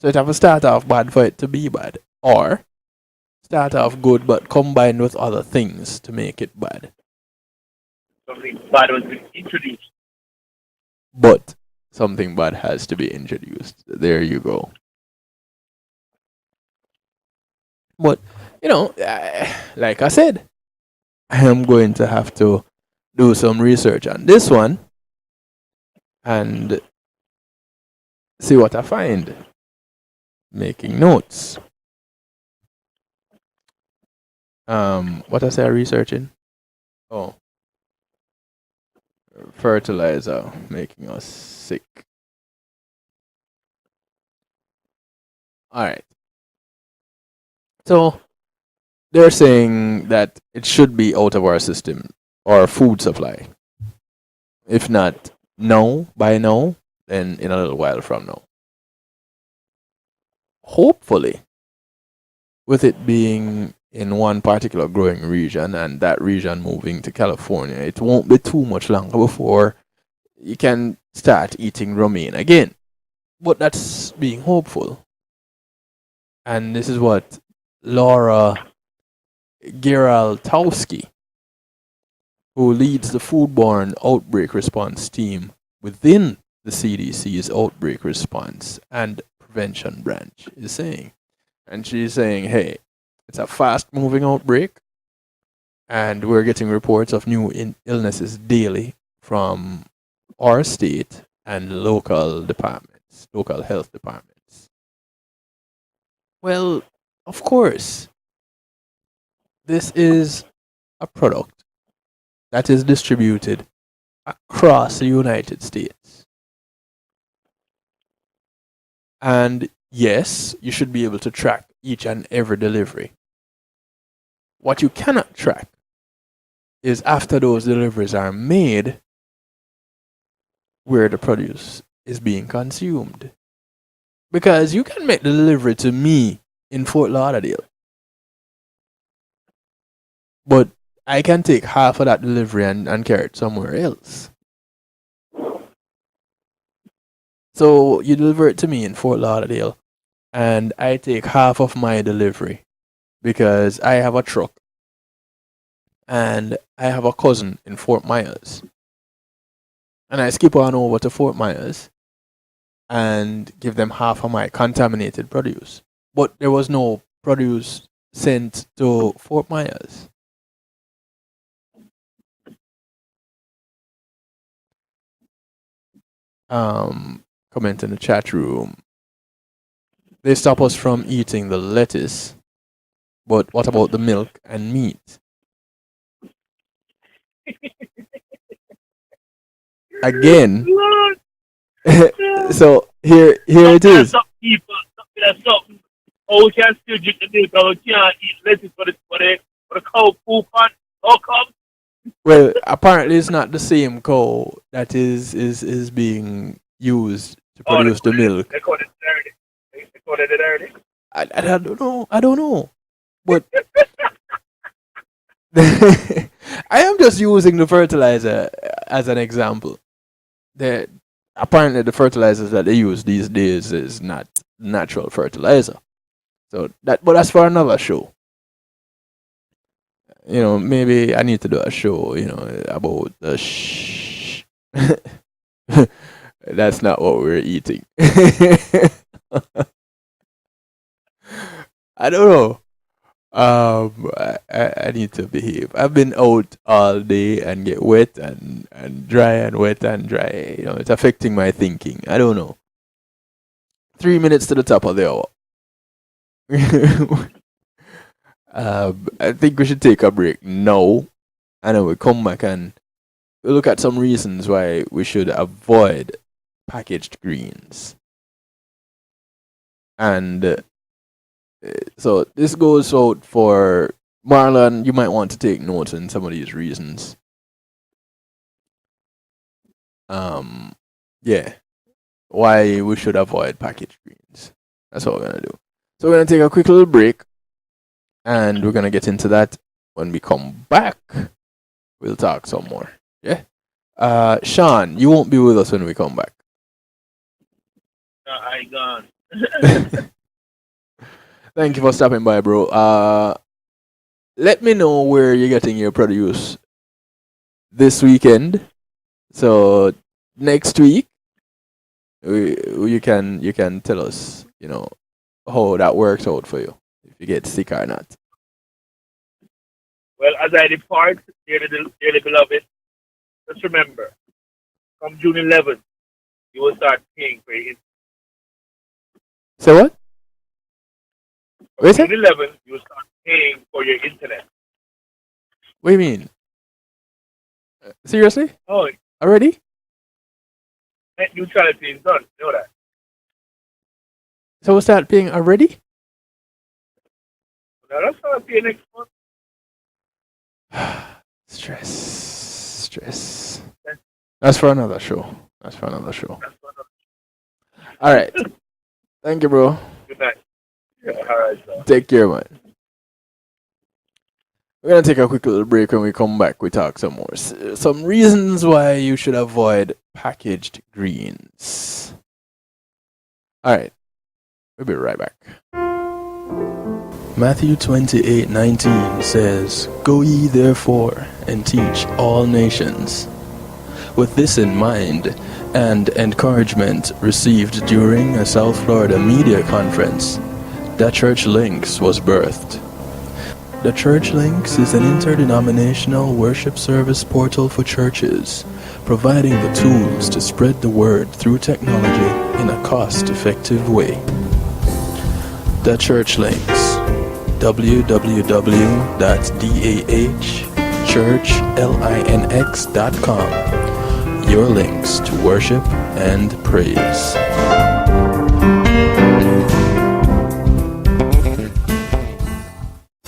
So it had to start off bad for it to be bad. Or start off good but combined with other things to make it bad. Something bad was introduced. But something bad has to be introduced. There you go. But, like I said, I am going to have to do some research on this one and see what I find. Making notes. What I say researching? Oh, fertilizer making us sick. All right. So they're saying that it should be out of our system or food supply. If not now, by now, then in a little while from now. Hopefully, with it being in one particular growing region and that region moving to California, it won't be too much longer before you can start eating romaine again. But that's being hopeful. And this is what Laura Geraltowski, who leads the foodborne outbreak response team within the CDC's outbreak response and prevention branch, is saying. And she's saying, hey, it's a fast moving outbreak, and we're getting reports of new illnesses daily from our state and local departments, local health departments. Well, of course, this is a product that is distributed across the United States. And yes, you should be able to track each and every delivery. What you cannot track is after those deliveries are made, where the produce is being consumed. Because you can make the delivery to me in Fort Lauderdale, but I can take half of that delivery and carry it somewhere else. So you deliver it to me in Fort Lauderdale, and I take half of my delivery because I have a truck and I have a cousin in Fort Myers. And I skip on over to Fort Myers and give them half of my contaminated produce. But there was no produce sent to Fort Myers. Comment in the chat room. They stop us from eating the lettuce, but what about the milk and meat? Again, so here it is. Some people, something. Oh, we can still drink the milk, but we can't eat lettuce for the cow poop on. How come? Well, apparently it's not the same cow that is being used to produce the milk. They call it dirty. They call it dirty. I don't know. I don't know. But I am just using the fertilizer as an example. Apparently the fertilizers that they use these days is not natural fertilizer. So but that's for another show. Maybe I need to do a show, about the that's not what we're eating. I don't know. I need to behave. I've been out all day and get wet and dry and wet and dry. It's affecting my thinking. I don't know. 3 minutes to the top of the hour. I think we should take a break now, and then we'll come back and we'll look at some reasons why we should avoid packaged greens. And so this goes out for Marlon. You might want to take notes on some of these reasons. Yeah, why we should avoid packaged greens. That's what we're gonna do. So we're gonna take a quick little break, and we're gonna get into that when we come back. We'll talk some more. Yeah. Sean, you won't be with us when we come back. I gone. Thank you for stopping by, bro. Let me know where you're getting your produce this weekend. So next week, you can tell us, how that works out for you, if you get sick or not. Well, as I depart, dearly beloved, just remember, come June 11th, you will start paying for it. Say what? What is June it? 11th, you will start paying for your internet. What do you mean? Seriously? Oh, Already? net neutrality is done. You know that. So we'll start paying already? Now that's how I pay next month. Stress. That's for another show. That's what I'm- All right. Thank you, bro. Good night. Yeah, all right, so. Take care, man. We're gonna take a quick little break. When we come back, we talk some more. Some reasons why you should avoid packaged greens. All right. We'll be right back. Matthew 28:19 says, "Go ye therefore and teach all nations." With this in mind and encouragement received during a South Florida media conference, The Church Links was birthed. The Church Links is an interdenominational worship service portal for churches, providing the tools to spread the word through technology in a cost-effective way. The Church Links, www.dahchurchlinx.com. Your links to worship and praise.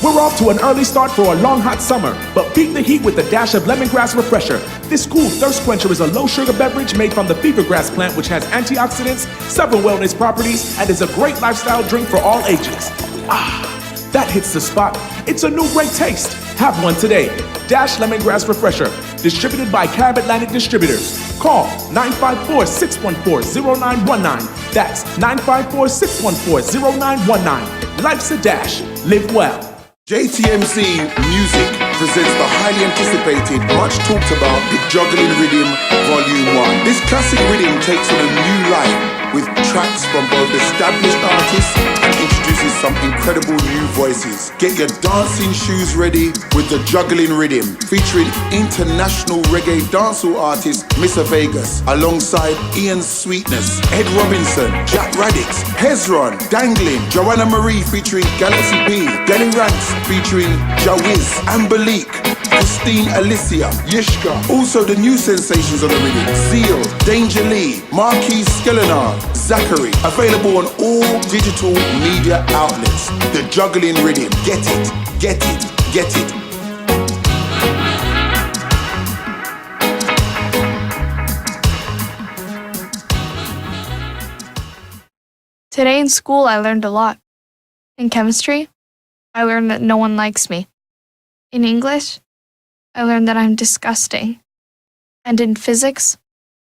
We're off to an early start for a long hot summer, but beat the heat with a dash of lemongrass refresher. This cool thirst quencher is a low sugar beverage made from the fever grass plant, which has antioxidants, several wellness properties, and is a great lifestyle drink for all ages. That hits the spot. It's a new great taste. Have one today. Dash Lemongrass Refresher, distributed by Carib Atlantic Distributors. Call 954-614-0919. That's 954-614-0919. Life's a dash. Live well. JTMC Music presents the highly anticipated, much talked about, the Juggling Rhythm Volume 1. This classic rhythm takes on a new life with tracks from both established artists and introduces some incredible new voices. Get your dancing shoes ready with the Juggling Rhythm, featuring international reggae dancehall artist Mr. Vegas, alongside Ian Sweetness, Ed Robinson, Jack Radix, Hezron, Dangling, Joanna Marie featuring Galaxy B, Denny Ranks featuring Jawiz, Ambalik, Christine Alicia, Yishka. Also the new sensations on the rhythm: Seal, Danger Lee, Marquis Skelenar, Zachary. Available on all digital media outlets. The Juggling Rhythm. Get it, get it, get it. Today in school, I learned a lot. In chemistry, I learned that no one likes me. In English, I learned that I'm disgusting. And in physics,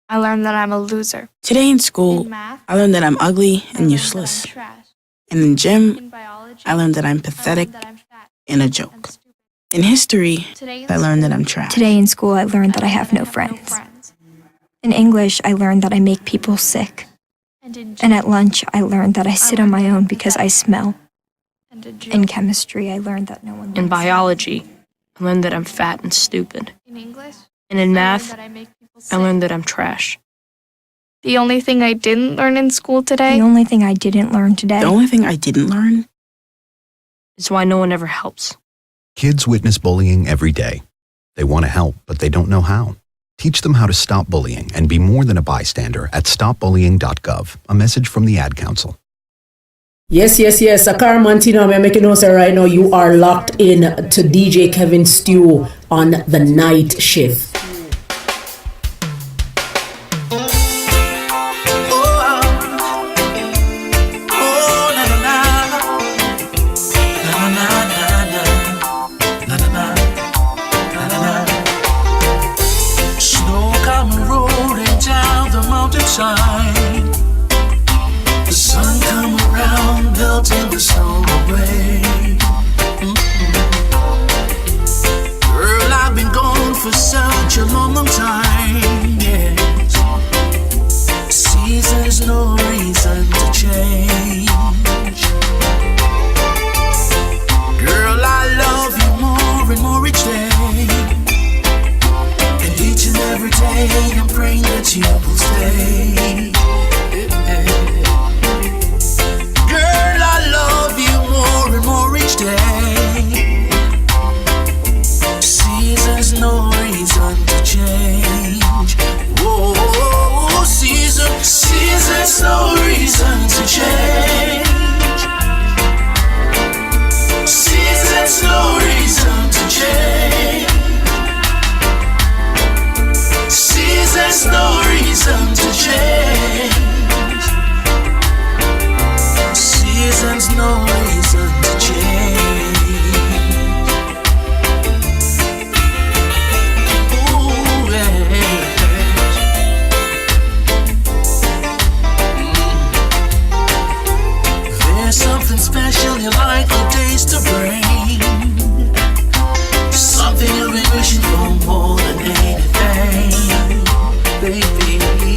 I learned that I'm a loser. Today in school, In math, I learned that I'm ugly I and learned useless. that I'm trash. And in gym, In biology, I learned that I'm I pathetic learned that I'm fat and a and joke. stupid. In history, Today in I learned that school, I'm trash. Today in school, I learned that I have no friends. In English, I learned that I make people sick. And in And at lunch, I learned that I sit on my own because I smell. and in gym. In chemistry, I learned that no one In likes me. biology, I learned that I'm fat and stupid. In English, And in I math, learned that I make people I sick. learned that I'm trash. The only thing I didn't learn in school today The only thing I didn't learn today The only thing I didn't learn It's why no one ever helps. Kids witness bullying every day. They want to help, but they don't know how. Teach them how to stop bullying and be more than a bystander at stopbullying.gov. A message from the Ad Council. Yes. Akar Mantino, I'm making notes right now. You are locked in to DJ Kevin Stew on the night shift. Snow come rolling down the mountainside. The sun come around, melting the snow away. for such a long, long time. Yes. Seasons, no reason to change. Girl, I love you more and more each day. And each and every day I'm praying that you will stay. Girl, I love you more and more each day. Seasons, no reason to change. Whoa, seasons, no reason to change. Seasons, no reason to change. Seasons, no reason to change. Seasons, no reason to change. Ooh, yeah. There's something special you like the days to bring. Something you've been wishing for more than anything, baby.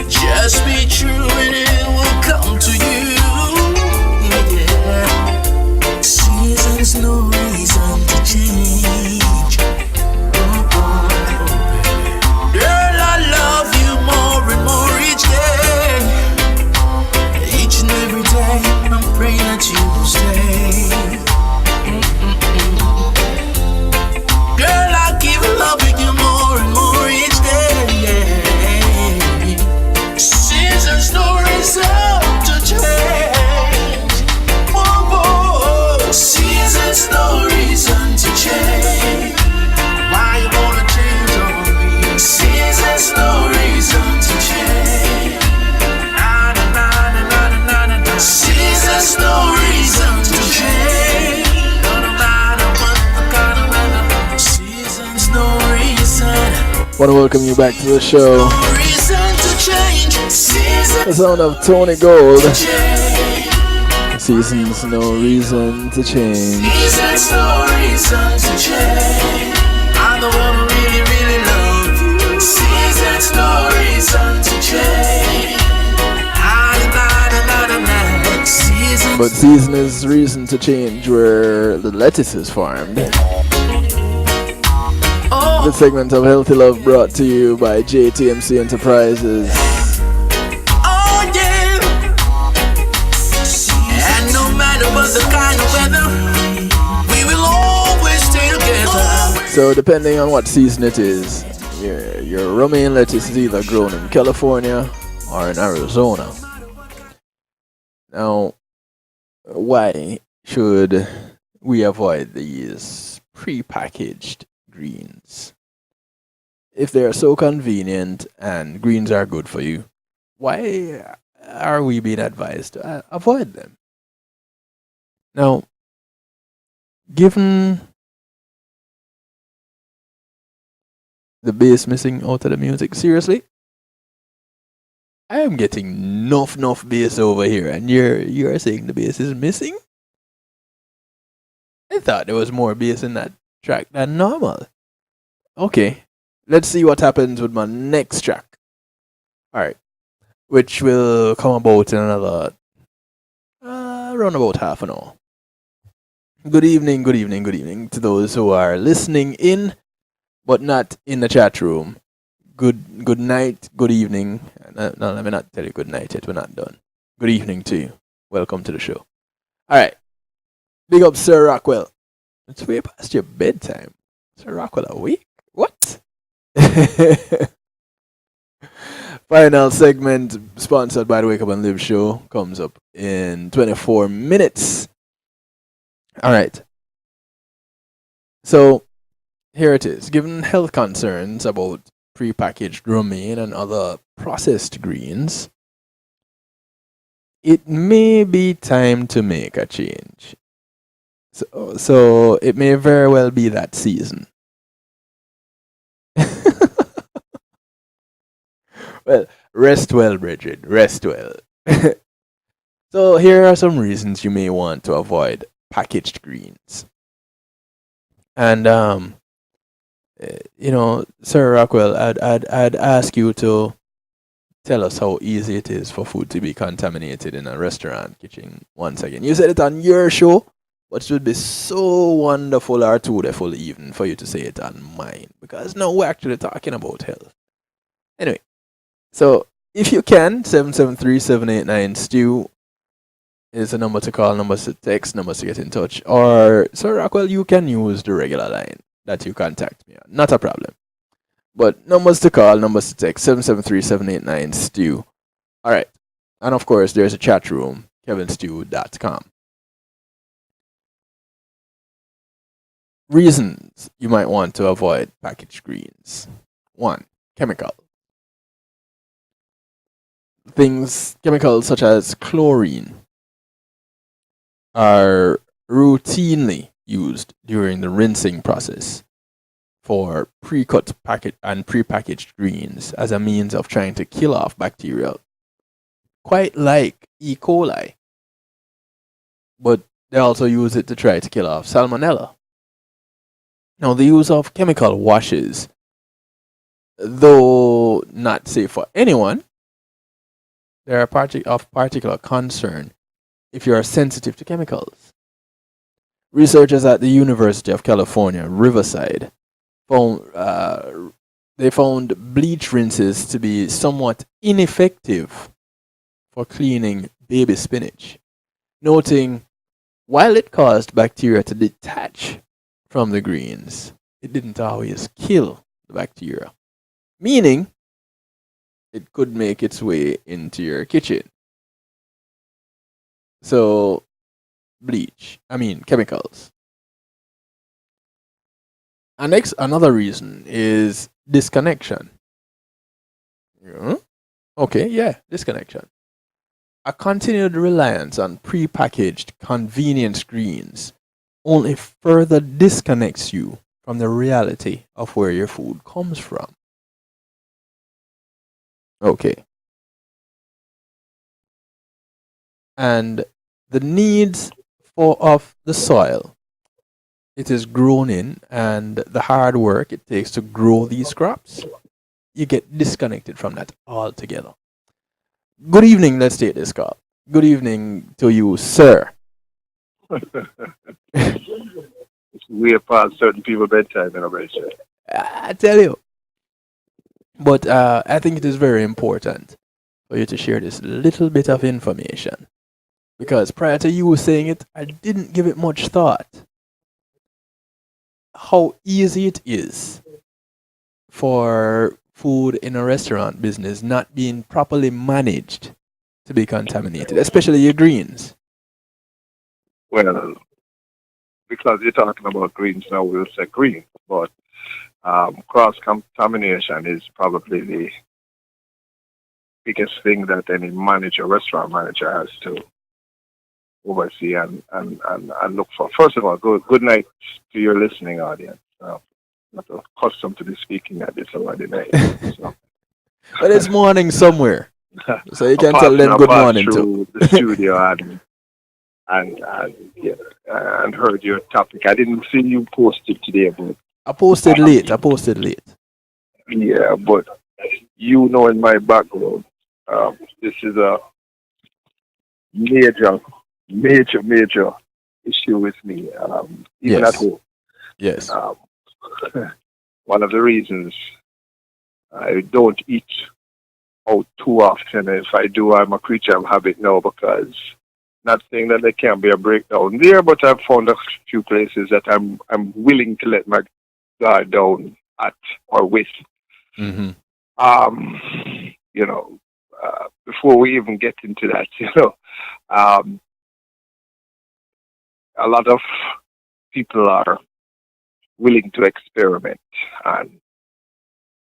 Just be true and it will come to you. Yeah. Seasons, no reason to change. Oh, girl, I love you more and more each day. Each and every day I'm praying that you will stay. Girl, I keep loving you more and more each day. Seasons, no reason to change. Whoa, whoa. Seasons, no reason to change. Why you wanna change on me? Seasons, no reason to change. Na na na na na na na na. Seasons, no reason to change. No matter what the kind of weather. Seasons, no reason. Want to welcome you back to the show. Reason to change. Seasons, The sound of Tony Gold. to change. Seasons, no reason to change. Seasons, no reason to change. I'm the one who really, really love you. Seasons, no reason to change. Seasons. But season is reason to change where the lettuce is farmed. Oh. The segment of Healthy Love brought to you by JTMC Enterprises. Oh yeah. And no matter what the kind of weather, we will always stay together. So depending on what season it is, your romaine lettuce is either grown in California or in Arizona. Now, why should we avoid these pre-packaged greens? If they are so convenient and greens are good for you, why are we being advised to avoid them? Now, given the bass missing out of the music, seriously, I am getting enough bass over here, and you're saying the bass is missing? I thought there was more bass in that track than normal. Okay, let's see what happens with my next track. Alright, which will come about in another around about half an hour. Good evening to those who are listening in, but not in the chat room. Good night, good evening. No, let me not tell you good night yet. We're not done. Good evening to you. Welcome to the show. All right. Big up, Sir Rockwell. It's way past your bedtime. Sir Rockwell awake? What? Final segment sponsored by the Wake Up and Live show comes up in 24 minutes. All right. So here it is. Given health concerns about prepackaged romaine and other processed greens, it may be time to make a change. So it may very well be that season. Well, rest well, Bridget. Rest well. So here are some reasons you may want to avoid packaged greens. And Sir Rockwell, I'd ask you to tell us how easy it is for food to be contaminated in a restaurant kitchen once again. You said it on your show, but it would be so wonderful or beautiful even for you to say it on mine, because now we're actually talking about health. Anyway, so if you can, 773-789-STEW is the number to call, numbers to text, numbers to get in touch. Or, Sir Rockwell, you can use the regular line that you contact me on. Not a problem. But numbers to call, numbers to text, 773-789-STEW. All right. And of course, there's a chat room, kevinstew.com. Reasons you might want to avoid packaged greens. 1. Chemical. Chemicals such as chlorine are routinely used during the rinsing process for pre-cut packet and pre-packaged greens as a means of trying to kill off bacteria, quite like E. coli. But they also use it to try to kill off salmonella. Now, the use of chemical washes, though not safe for anyone, they are of particular concern if you are sensitive to chemicals. Researchers at the University of California, Riverside, found bleach rinses to be somewhat ineffective for cleaning baby spinach, noting while it caused bacteria to detach from the greens, it didn't always kill the bacteria, meaning it could make its way into your kitchen. So, chemicals. And another reason is disconnection. Yeah. Okay, yeah, disconnection. A continued reliance on prepackaged convenience screens only further disconnects you from the reality of where your food comes from. Okay. And the needs of the soil it is grown in and the hard work it takes to grow these crops, you get disconnected from that altogether. Good evening, let's take this call. Good evening to you, sir. It's way past certain people bedtime in a say. I tell you. But I think it is very important for you to share this little bit of information. Because prior to you saying it, I didn't give it much thought. How easy it is for food in a restaurant business not being properly managed to be contaminated, especially your greens. Well, because you're talking about greens now, we'll say greens, but cross-contamination is probably the biggest thing that any restaurant manager has to oversee and look for. First of all, good night to your listening audience. Not accustomed to be speaking at this hour of the night. So. But it's morning somewhere. So you can tell them good morning too. The studio and heard your topic. I didn't see you post it today, but I posted late. Yeah, but in my background, this is a major issue with me, even at home. Yes. One of the reasons I don't eat out too often. If I do, I'm a creature of habit now, because not saying that there can be a breakdown there, but I've found a few places that I'm willing to let my guard down at or with. Mm-hmm. Before we even get into that, a lot of people are willing to experiment and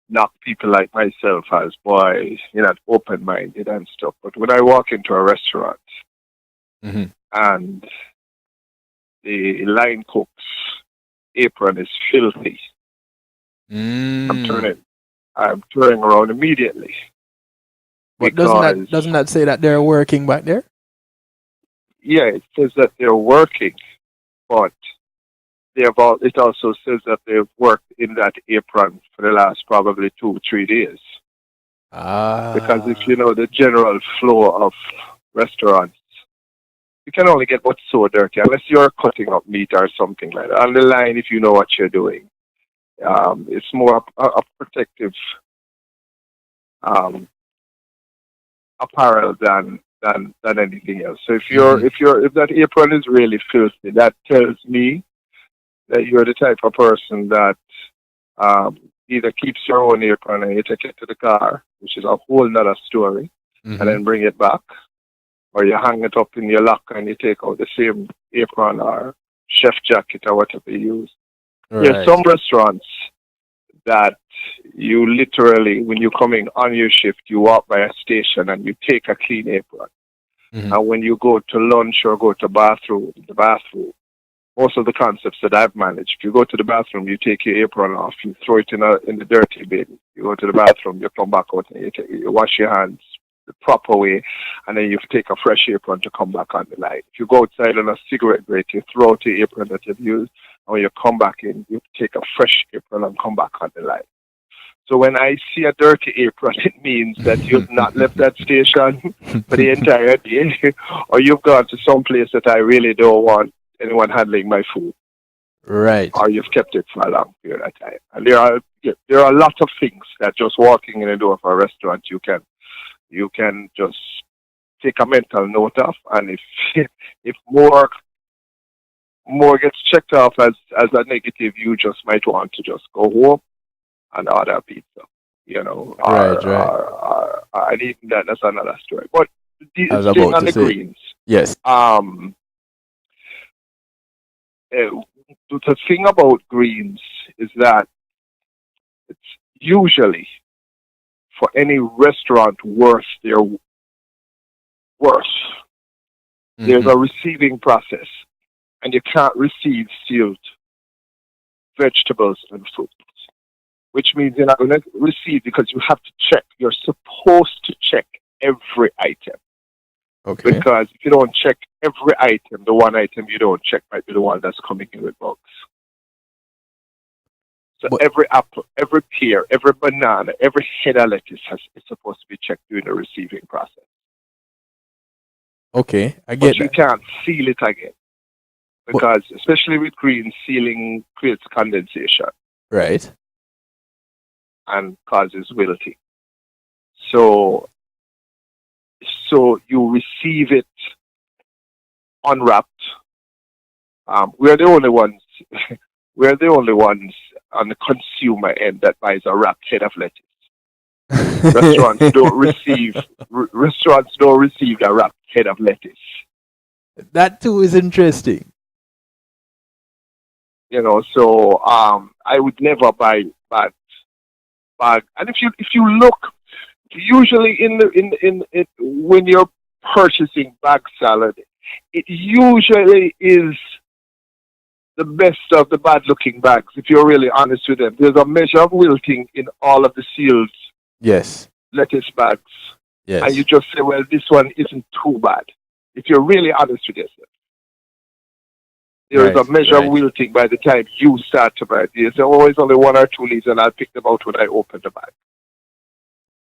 knock people like myself as boys, open-minded and stuff. But when I walk into a restaurant and the line cook's apron is filthy, I'm turning around immediately. But doesn't that say that they're working back there? Yeah, it says that they're working, but it also says that they've worked in that apron for the last probably 2-3 days. Because if you know the general flow of restaurants, you can only get what's so dirty unless you're cutting up meat or something like that. On the line, if you know what you're doing, it's more a protective apparel than anything else. So if that apron is really filthy, that tells me that you're the type of person that either keeps your own apron and you take it to the car, which is a whole nother story, and then bring it back, or you hang it up in your locker and you take out the same apron or chef jacket or whatever you use. Right. There's some restaurants that you literally, when you're coming on your shift, you walk by a station and you take a clean apron. And when you go to lunch or go to the bathroom, most of the concepts that I've managed, if you go to the bathroom, you take your apron off, you throw it in the dirty bin. You go to the bathroom, you come back out and you wash your hands the proper way, and then you take a fresh apron to come back on the line. If you go outside on a cigarette break, you throw out the apron that you've used, and when you come back in, you take a fresh apron and come back on the line. So when I see a dirty apron, it means that you've not left that station for the entire day, or you've gone to some place that I really don't want anyone handling my food. Right. Or you've kept it for a long period of time. And there are a lot of things that just walking in the door of a restaurant you can just take a mental note of, and if more gets checked off as a negative, you just might want to just go home and order pizza, Right. and even that's another story. But I was about on to the say, greens, yes. The thing about greens is that it's usually for any restaurant worth their worth, there's a receiving process, and you can't receive sealed vegetables and fruits, which means you're not going to receive because you have to check. You're supposed to check every item. Okay. Because if you don't check every item, the one item you don't check might be the one that's coming in with bugs. So every apple, every pear, every banana, every head of lettuce is supposed to be checked during the receiving process. Okay, I But get you that. can't seal it again. Because, especially with greens, sealing creates condensation. Right. And causes wilting. So you receive it unwrapped. We're the only ones. We're the only ones on the consumer end that buys a wrapped head of lettuce. Restaurants don't receive a wrapped head of lettuce. That too is interesting. So I would never buy bag. And if you look, usually when you're purchasing bag salad, it usually is the best of the bad looking bags, if you're really honest with them. There's a measure of wilting in all of the sealed lettuce bags. Yes. And you just say, well, this one isn't too bad. If you're really honest with yourself. There is a measure of wilting by the time you start to buy it. There's always only 1 or 2 leaves, and I'll pick them out when I open the bag.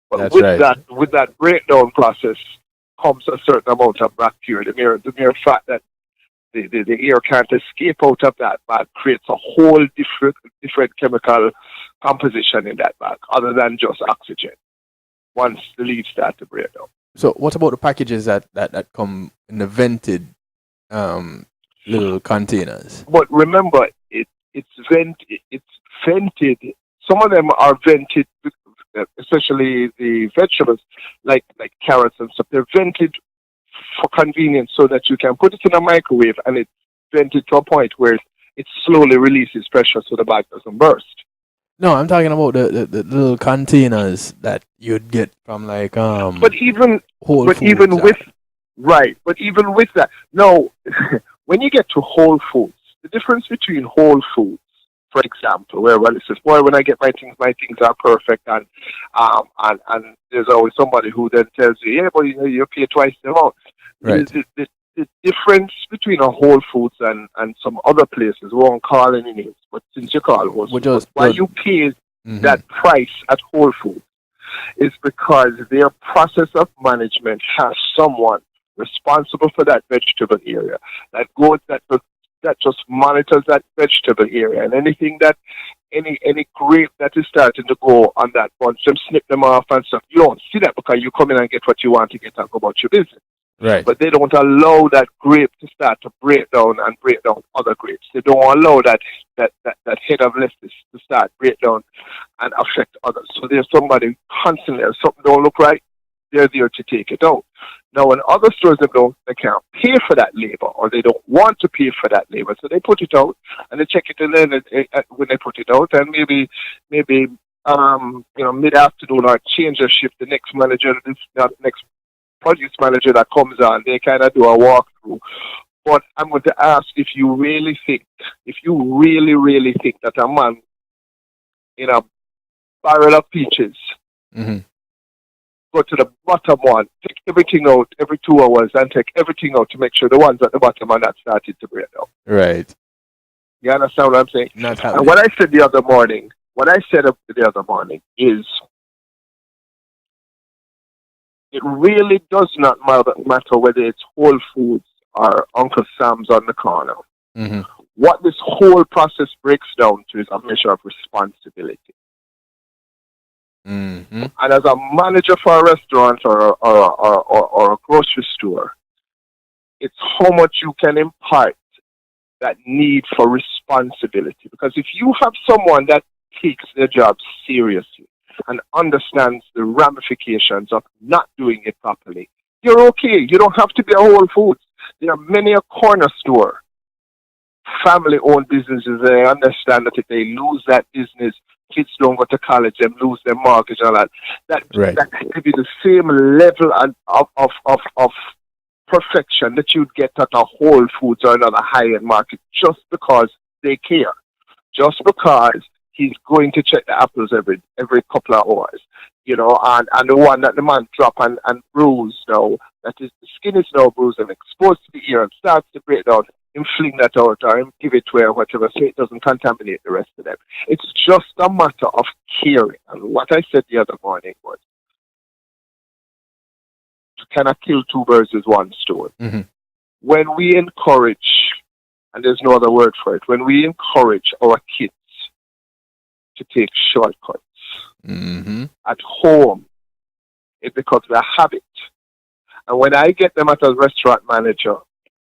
But with that breakdown process comes a certain amount of bacteria. The mere fact that the air can't escape out of that bag creates a whole different chemical composition in that bag, other than just oxygen, once the leaves start to break down. So what about the packages that come in the vented little containers? But remember, it's vented. Some of them are vented, especially the vegetables, like carrots and stuff. They're vented for convenience so that you can put it in a microwave and it's vented to a point where it slowly releases pressure so the bag doesn't burst. No, I'm talking about the little containers that you'd get from But even Whole Foods, with that, no. When you get to Whole Foods, the difference between Whole Foods, for example, where it says, boy, when I get my things are perfect, and there's always somebody who then tells you, yeah, but you pay twice the amount. Right. The the difference between a Whole Foods and some other places, we won't call any names, but since you call Whole Foods, why you pay that price at Whole Foods is because their process of management has someone responsible for that vegetable area that just monitors that vegetable area, and anything that any grape that is starting to go on that bunch, them snip them off and stuff. You don't see that because you come in and get what you want to get and go about your business. Right. But they don't allow that grape to start to break down other grapes. They don't allow that head of lettuce to start break down and affect others. So there's somebody constantly, if something don't look right, they're there to take it out. Now, when other stores they can't pay for that labor, or they don't want to pay for that labor, so they put it out and they check it in when they put it out, and maybe mid-afternoon or change their shift. The next manager, next produce manager that comes on, they kind of do a walkthrough. But I'm going to ask if you really think that a man in a barrel of peaches go to the bottom one, take everything out every 2 hours and take everything out to make sure the ones at the bottom are not starting to break down. Right. You understand what I'm saying? Not and what I said the other morning is it really does not matter whether it's Whole Foods or Uncle Sam's on the corner. What this whole process breaks down to is a measure of responsibility. And as a manager for a restaurant or a grocery store, it's how much you can impart that need for responsibility. Because if you have someone that takes their job seriously and understands the ramifications of not doing it properly, you're okay. You don't have to be a Whole Foods. There are many a corner store, family-owned businesses. They understand that if they lose that business, kids don't go to college, them lose their mortgage and all that. That could be the same level of perfection that you'd get at a Whole Foods or another high-end market, just because they care. Just because he's going to check the apples every couple of hours, and the one that the man drop and bruise now, that is, the skin is now bruised and exposed to the air and starts to break down, him fling that out or him give it to her or whatever, so it doesn't contaminate the rest of them. It's just a matter of caring. And what I said the other morning was, to kind of kill two birds with one stone. When we encourage, and there's no other word for it, when we encourage our kids to take shortcuts at home, it becomes a habit. And when I get them as a restaurant manager,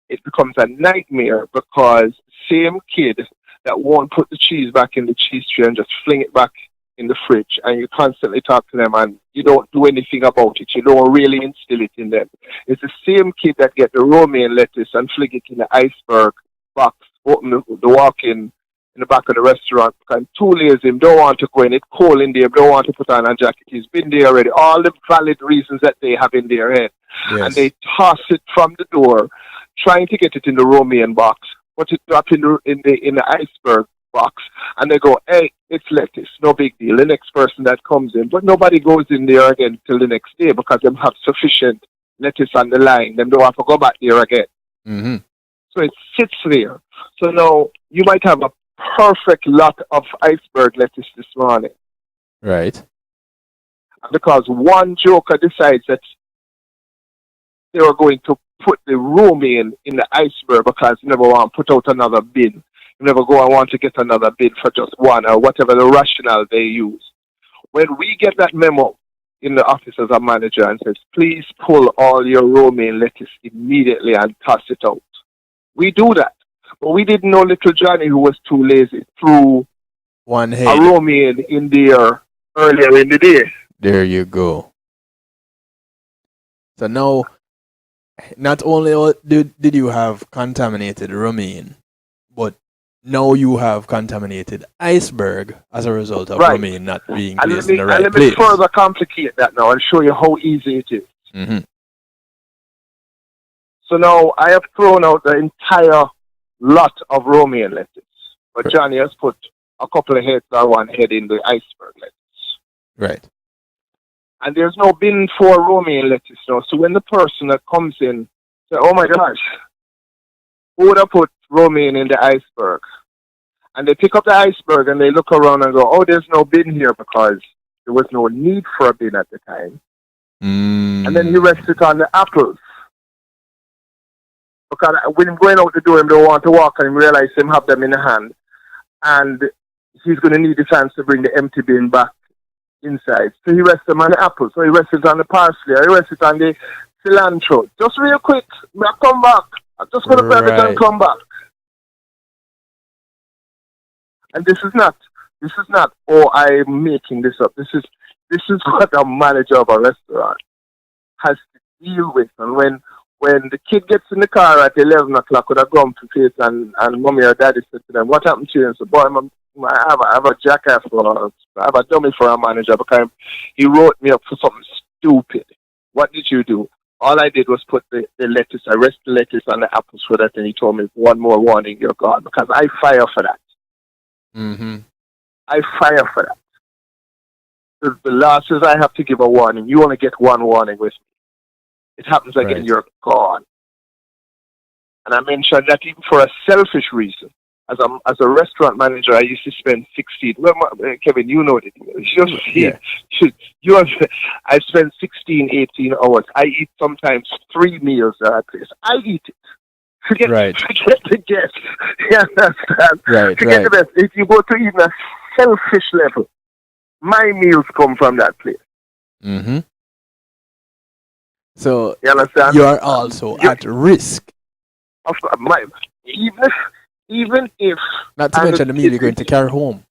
it becomes a nightmare, because same kid that won't put the cheese back in the cheese tray and just fling it back in the fridge, and you constantly talk to them and you don't do anything about it, you don't really instill it in them. It's the same kid that get the romaine lettuce and fling it in the iceberg box, open the walk-in in the back of the restaurant, because too lazy, him don't want to go in, it's cold in there, don't want to put on a jacket, he's been there already, all the valid reasons that they have in their head. And they toss it from the door, trying to get it in the romaine box, put it up in the iceberg box, and they go, hey, it's lettuce, no big deal. The next person that comes in, but nobody goes in there again till the next day, because they have sufficient lettuce on the line. Them don't have to go back there again. So it sits there. So now you might have a perfect lot of iceberg lettuce this morning. Right. And because one joker decides that they are going to put the romaine in the iceberg because you never want to put out another bin. You never go and want to get another bin for just one, or whatever the rationale they use. When we get that memo in the office as a manager and says, please pull all your romaine lettuce immediately and toss it out, we do that. But we didn't know little Johnny, who was too lazy, threw a romaine in there earlier in the day. There you go. So now, not only did you have contaminated romaine, but now you have contaminated iceberg as a result of romaine not being placed in the right place. Let me further complicate that now and show you how easy it is. So now I have thrown out the entire lot of romaine lettuce, but Johnny has put a couple of heads or one head in the iceberg lettuce. Right. And there's no bin for romaine lettuce now. So when the person that comes in So, oh my gosh, who would have put romaine in the iceberg? And they pick up the iceberg and they look around and go, oh, there's no bin here because there was no need for a bin at the time. And then he rests it on the apples. Because when him going out the door, him don't want to walk and him realize him have them in the hand. And he's going to need the chance to bring the empty bin back inside. So he rests them on the apples. So he rests it on the parsley. Or he rests it on the cilantro. Just real quick, I'll come back. I'm just going to grab it and come back. And this is not, oh, I'm making this up. This is what a manager of a restaurant has to deal with. And when the kid gets in the car at 11 o'clock with a grumpy face and mommy or daddy said to them, what happened to you? And so, boy, I have a jackass I have a dummy for a manager because he wrote me up for something stupid. What did you do? All I did was put the lettuce, I rest the lettuce on the apples for that, and he told me, one more warning, you're gone. Because I fire for that. Mm-hmm. I fire for that. The law says I have to give a warning. You only get one warning with me. It happens again, you're gone. And I mentioned that even for a selfish reason. As a restaurant manager, I used to spend 16. Well, Kevin, you know it. I spend 16, 18 hours. I eat sometimes 3 meals at a place. I eat it. Forget the guests. You understand? Forget the best. If you go to even a selfish level, my meals come from that place. Mm-hmm. So you understand? You are also at risk. Of course, even if not to mention the meal you're going to carry home.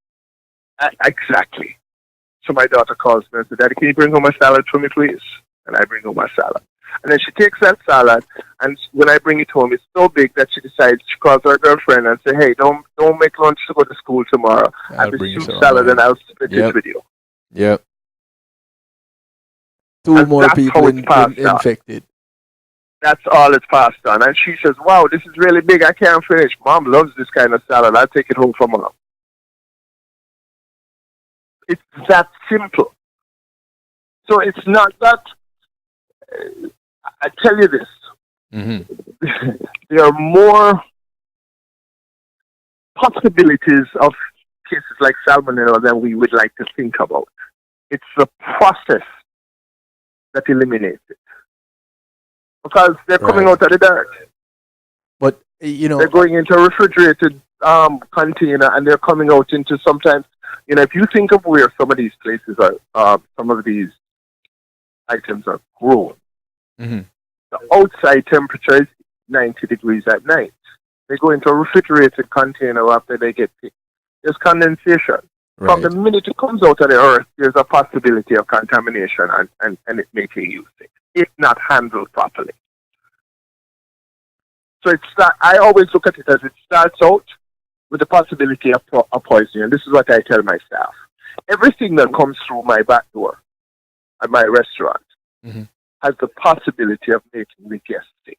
Exactly. So my daughter calls me and says, Daddy, can you bring home a salad for me, please? And I bring home a salad. And then she takes that salad, and when I bring it home, it's so big that she decides, she calls her girlfriend and say, hey, don't make lunch to go to school tomorrow. I'll bring you salad and I'll split it with you. Yep. 2 more people infected. That's all it's passed on. And she says, wow, this is really big. I can't finish. Mom loves this kind of salad. I'll take it home for Mom. It's that simple. So it's not that, I tell you this, there are more possibilities of cases like salmonella than we would like to think about. It's the process that eliminates it. Because they're coming out of the dirt. But, they're going into a refrigerated container and they're coming out into sometimes, if you think of where some of these places are, some of these items are grown, the outside temperature is 90 degrees at night. They go into a refrigerated container after they get picked. There's condensation. From the minute it comes out of the earth, there's a possibility of contamination and it making you sick, if not handled properly. So I always look at it as it starts out with the possibility of poisoning. And this is what I tell my staff. Everything that comes through my back door at my restaurant has the possibility of making the guests sick.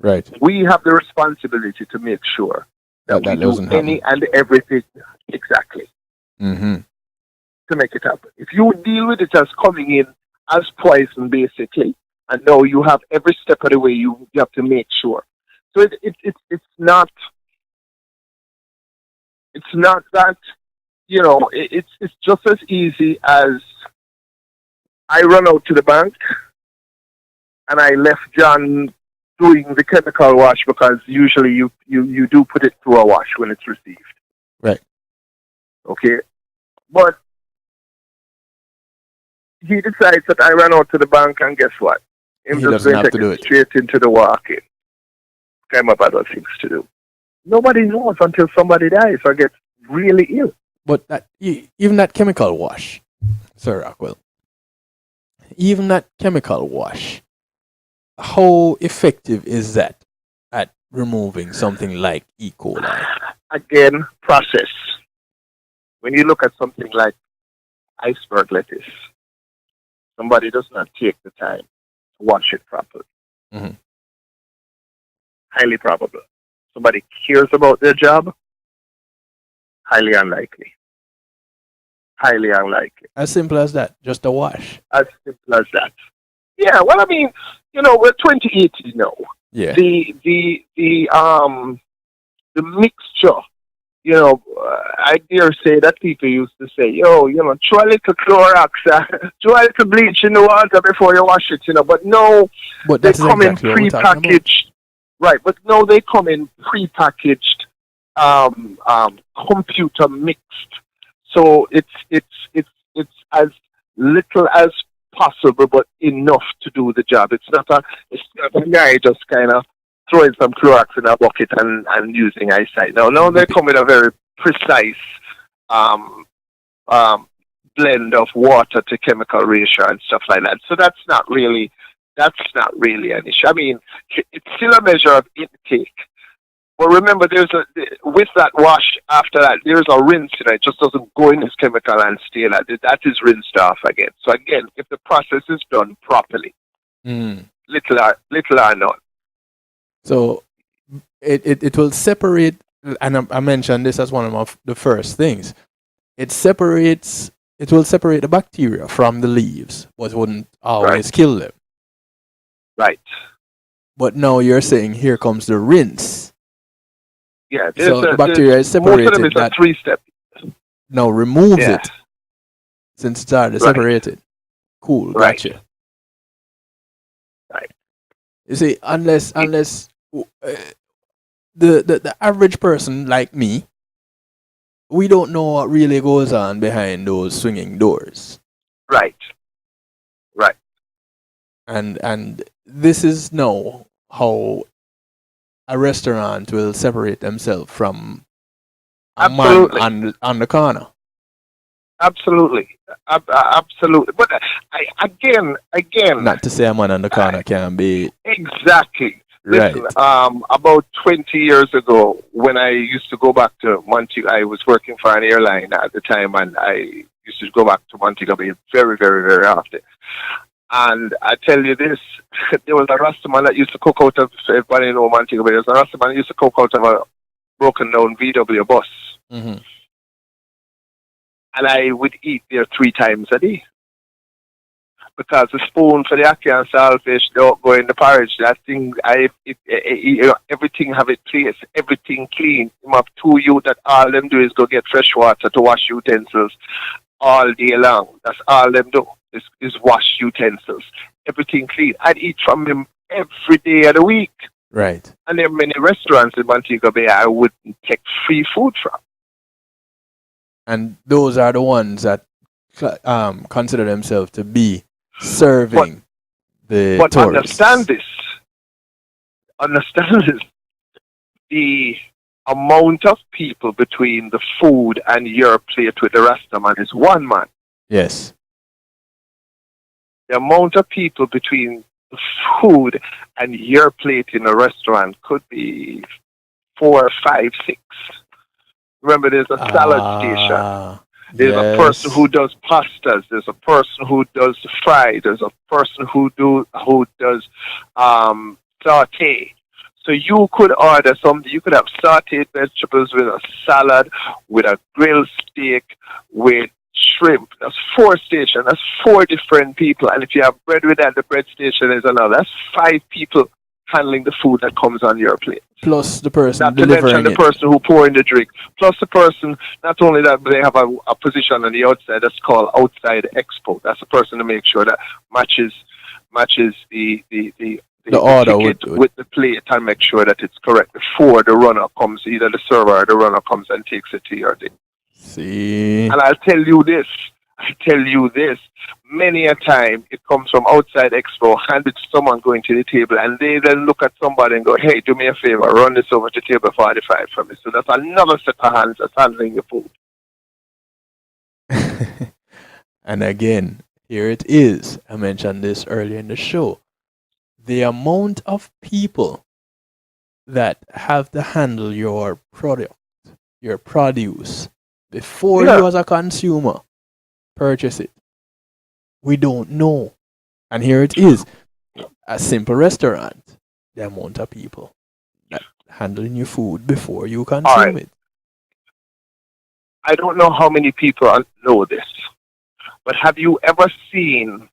Right. We have the responsibility to make sure that we do any and everything exactly to make it happen. If you deal with it as coming in as poison, basically, and now you have every step of the way, you have to make sure. So it's not that, it's just as easy as I run out to the bank and I left John doing the chemical wash because usually you do put it through a wash when it's received. Right. Okay. But he decides that I ran out to the bank and guess what? Him just going to take it straight into the walk-in. Kind of other things to do. Nobody knows until somebody dies or gets really ill. But even that chemical wash, Sir Rockwell, even that chemical wash, how effective is that at removing something like E. coli? Again, process. When you look at something like iceberg lettuce, somebody does not take the time to wash it properly. Highly probable. Somebody cares about their job? Highly unlikely. Highly unlikely. As simple as that. Just a wash. As simple as that. Yeah, well, I mean, we're 2018 now. Yeah. The mixture, I dare say that people used to say, throw a little Clorox, throw a little bleach in the water before you wash it, But no, But they that's come exactly in what we're talking about. prepackaged. Right, but no, they come in prepackaged, computer mixed. So it's as little as possible, but enough to do the job. It's not a guy just kind of throwing some Clorox in a bucket and using eyesight. No, they come with a very precise blend of water to chemical ratio and stuff like that. So that's not really an issue. I mean, it's still a measure of intake. But remember, with that wash after that, there's a rinse in it. It just doesn't go in this chemical and stay like that. That is rinsed off again. So again, if the process is done properly, little or none. So it will separate, and I mentioned this as one of the first things. It will separate the bacteria from the leaves, but wouldn't always kill them. Right. But now you're saying here comes the rinse. Yeah, so the bacteria is separated. Most of them is a 3-step. Now removes it since it's already separated. Cool, gotcha. Right. You see, unless the average person like me, we don't know what really goes on behind those swinging doors. Right. And this is now how a restaurant will separate themselves from a man on the corner. Absolutely. Absolutely. But again. Not to say a man on the corner can be. Exactly. Right. Listen, about 20 years ago, when I used to go back to Montego, I was working for an airline at the time, and I used to go back to Montego Bay very, very, very often. And I tell you this, there was a Rastaman that used to cook out of, everybody know Montego Bay, there was a Rastaman that used to cook out of a broken down VW bus. Mm-hmm. And I would eat there 3 times a day. Because the spoon for the ackee and saltfish don't go in the porridge. That thing, everything have its place, everything clean. You have 2 youth that all them do is go get fresh water to wash utensils all day long. That's all them do, is wash utensils. Everything clean. I'd eat from them every day of the week. Right. And there are many restaurants in Montego Bay I wouldn't take free food from. And those are the ones that consider themselves to be serving the but tourists. Understand this. The amount of people between the food and your plate with the Rastaman is 1 man. Yes. The amount of people between the food and your plate in a restaurant could be 4, 5, 6. Remember, there's a salad station. There's a person who does pastas. There's a person who does fry. There's a person who does saute. So you could order something. You could have sauteed vegetables with a salad, with a grilled steak, with shrimp. That's 4 stations. That's 4 different people. And if you have bread with that, the bread station is another. That's 5 people handling the food that comes on your plate. Plus the person not to delivering mention the it. person who pouring the drink. Plus the person, not only that, but they have a position on the outside that's called outside expo. That's the person to make sure that matches the order with the plate and make sure that it's correct before the runner comes, either the server or the runner comes and takes it to your thing. See. And I'll tell you this, many a time it comes from outside expo, handed to someone going to the table, and they then look at somebody and go, hey, do me a favor, run this over to table 45 for me. So that's another set of hands that's handling the food. And again, here it is. I mentioned this earlier in the show. The amount of people that have to handle your product, your produce, before you as a consumer purchase it. We don't know. And here it is. A simple restaurant. The amount of people that handling your food before you consume it. I don't know how many people know this, but have you ever seen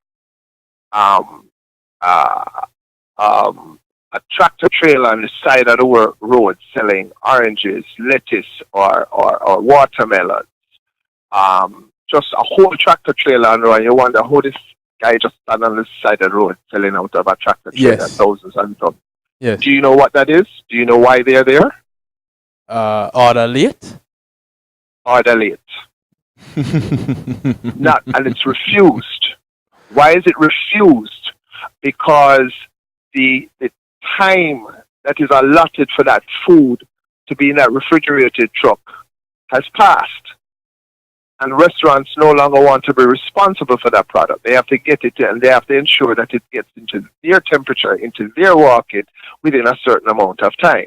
a tractor trailer on the side of the road selling oranges, lettuce, or watermelons. Just a whole tractor trailer on the road. You wonder how this guy just stand on the side of the road selling out of a tractor trailer, Yes. thousands and tons. Yes. Do you know what that is? Do you know why they are there? Order late? Order late. Not, and it's refused. Why is it refused? Because the time that is allotted for that food to be in that refrigerated truck has passed. And restaurants no longer want to be responsible for that product. They have to get it and they have to ensure that it gets into their temperature, into their market within a certain amount of time.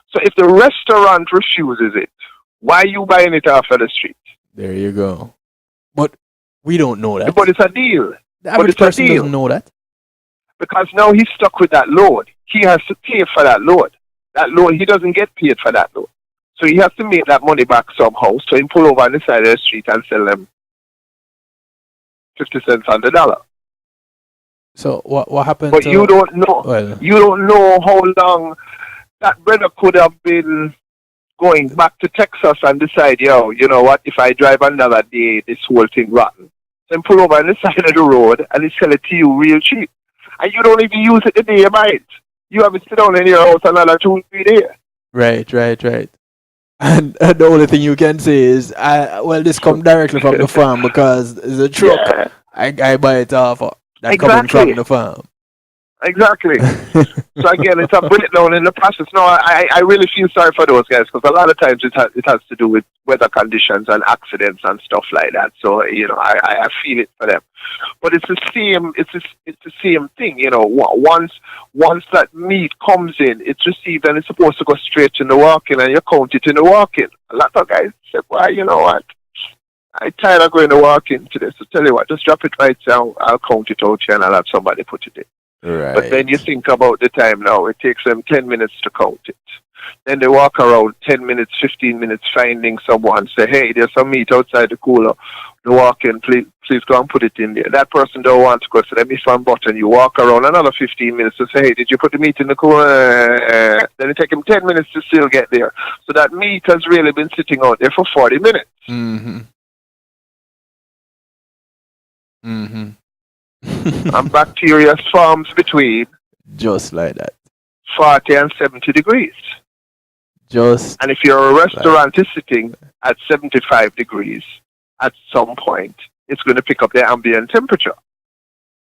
So if the restaurant refuses it, why are you buying it off of the street? There you go. But we don't know that. But it's a deal. The average person doesn't know that. Because now he's stuck with that load. He has to pay for that load. That load, he doesn't get paid for that load. So he has to make that money back somehow. So he pull over on the side of the street and sell them 50 cents on the dollar. So what happened? But you don't know. You don't know how long that brother could have been going back to Texas and decide, yo, you know what? If I drive another day, this whole thing rotten. Then pull over on the side of the road and he sell it to you real cheap. And you don't even use it the day you buy it. You have it sit down in your house another 2-3 days. Right. And the only thing you can say is, this come directly from the farm because the truck, yeah. I buy it off. That's coming from the farm. Exactly. So again, it's a breakdown in the process. No, I really feel sorry for those guys because a lot of times it has to do with weather conditions and accidents and stuff like that. So I feel it for them. But it's the same. It's the same thing. Once that meat comes in, it's received and it's supposed to go straight in the walk-in, and you count it in the walk-in. A lot of guys say, "Well, you know what? I'm tired of going to walk-in today. So tell you what, just drop it right down. I'll count it out here and I'll have somebody put it in." Right. But then you think about the time now. It takes them 10 minutes to count it. Then they walk around 10 minutes, 15 minutes finding someone. Say, hey, there's some meat outside the cooler. They walk in, please go and put it in there. That person don't want to go. So let me find button. You walk around another 15 minutes to say, hey, did you put the meat in the cooler? Then it takes them 10 minutes to still get there. So that meat has really been sitting out there for 40 minutes. And bacteria forms between just like that 40 and 70 degrees. And if your restaurant is sitting at 75 degrees, at some point it's going to pick up the ambient temperature.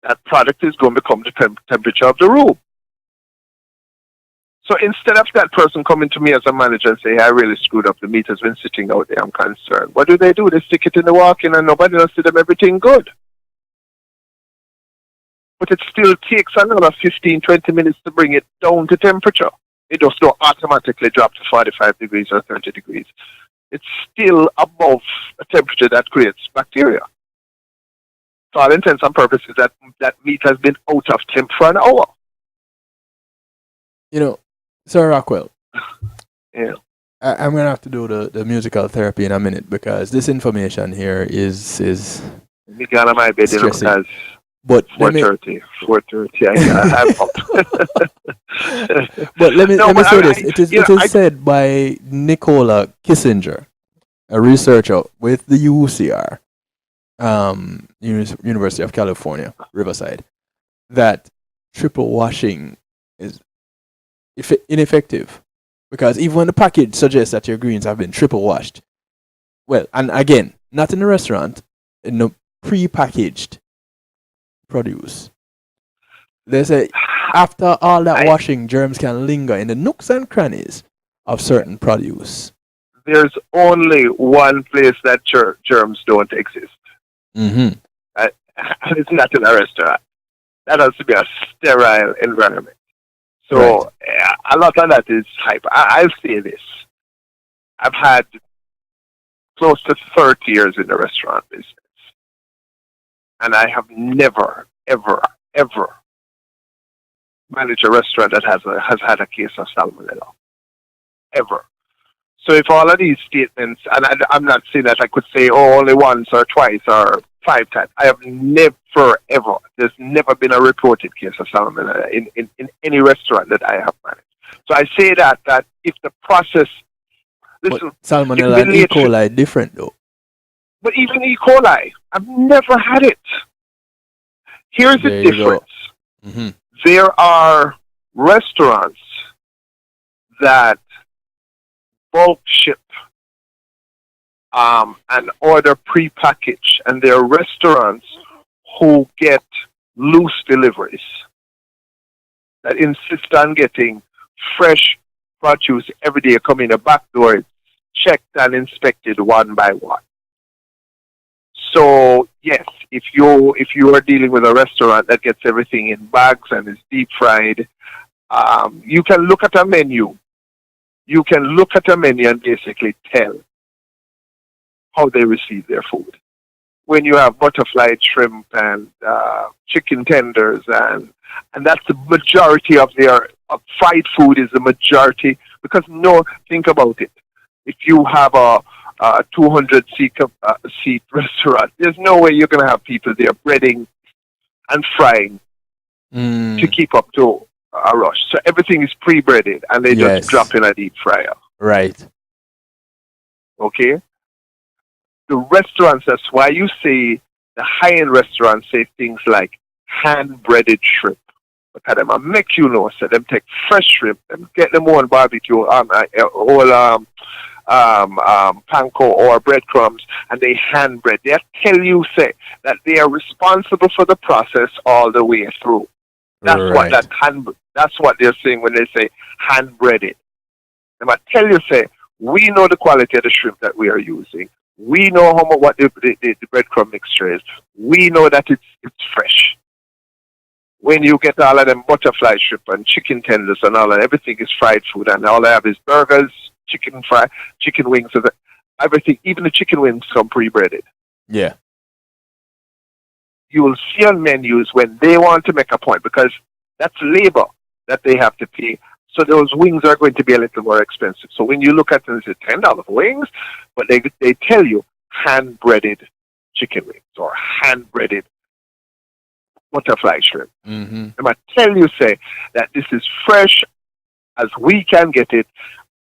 That product is going to become the temperature of the room. So instead of that person coming to me as a manager and say, hey, I really screwed up, the meat has been sitting out there, I'm concerned. What do? They stick it in the walk-in and nobody will see them everything good. But it still takes another 15, 20 minutes to bring it down to temperature. It does not automatically drop to 45 degrees or 30 degrees. It's still above a temperature that creates bacteria. For all intents and purposes, that meat has been out of temp for an hour. Sir Rockwell. Yeah. I'm going to have to do the musical therapy in a minute because this information here is me get on my bed because but 4:30. But let me say this. It is said by Nicola Kissinger, a researcher with the UCR, University of California, Riverside, that triple washing is ineffective because even when the package suggests that your greens have been triple washed, and again, not in the restaurant, in the pre-packaged produce. They say after all that washing, germs can linger in the nooks and crannies of certain produce. There's only one place that germs don't exist. And it's not in a restaurant. That has to be a sterile environment. So a lot of that is hype. I'll say this. I've had close to 30 years in the restaurant business. And I have never, ever, ever managed a restaurant that has had a case of salmonella. Ever. So if all of these statements, and I'm not saying that I could say, only once or twice or 5 times. I have never, ever, there's never been a reported case of salmonella in any restaurant that I have managed. So I say that if the process, listen, Salmonella and E. coli different though. but even E. coli, I've never had it. Here's the difference. Mm-hmm. There are restaurants that bulk ship and order pre-packaged, and there are restaurants who get loose deliveries that insist on getting fresh produce every day, come in the back door, checked and inspected one by one. So yes, if you are dealing with a restaurant that gets everything in bags and is deep fried, you can look at a menu. You can look at a menu and basically tell how they receive their food. When you have butterfly shrimp and chicken tenders, and that's the majority of their fried food is the majority, because think about it. If you have a 200-seat restaurant, there's no way you're going to have people there breading and frying to keep up to a rush. So everything is pre-breaded, and they just drop in a deep fryer. Right. Okay? The restaurants, that's why you see the high-end restaurants say things like hand-breaded shrimp. Because them make you know, so them take fresh shrimp, them get them on barbecue, panko or breadcrumbs, and they hand bread. They tell you say that they are responsible for the process all the way through. That's right. That's what they're saying when they say hand breaded. They might tell you say, we know the quality of the shrimp that we are using. We know what the breadcrumb mixture is. We know that it's fresh. When you get all of them butterfly shrimp and chicken tenders and all, and everything is fried food, and all I have is burgers, chicken wings, everything, even the chicken wings come pre-breaded. Yeah. You will see on menus when they want to make a point, because that's labor that they have to pay. So those wings are going to be a little more expensive. So when you look at them, it's $10 wings, but they tell you hand-breaded chicken wings or hand-breaded butterfly shrimp. Mm-hmm. I might tell you, say, that this is fresh as we can get it,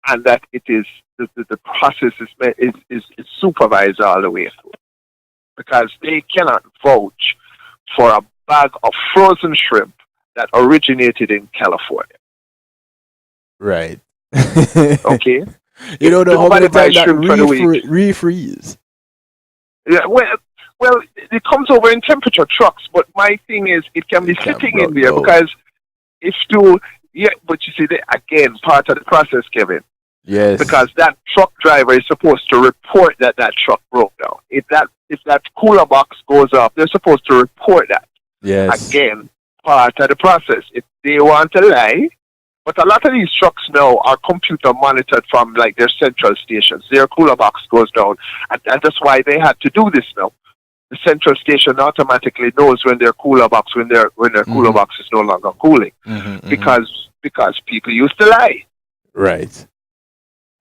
and that it is the process is supervised all the way through, because they cannot vouch for a bag of frozen shrimp that originated in California. Right. Okay. You don't know how many times that refreeze. Yeah. Well, it comes over in temperature trucks, but my thing is, it can be sitting in there because but you see, again, part of the process, Kevin. Yes. Because that truck driver is supposed to report that truck broke down. If that cooler box goes off, they're supposed to report that. Yes. Again, part of the process. If they want to lie, but a lot of these trucks now are computer monitored from like their central stations. Their cooler box goes down, and that's why they had to do this now. The central station automatically knows when their cooler box cooler box is no longer cooling, because people used to lie. Right.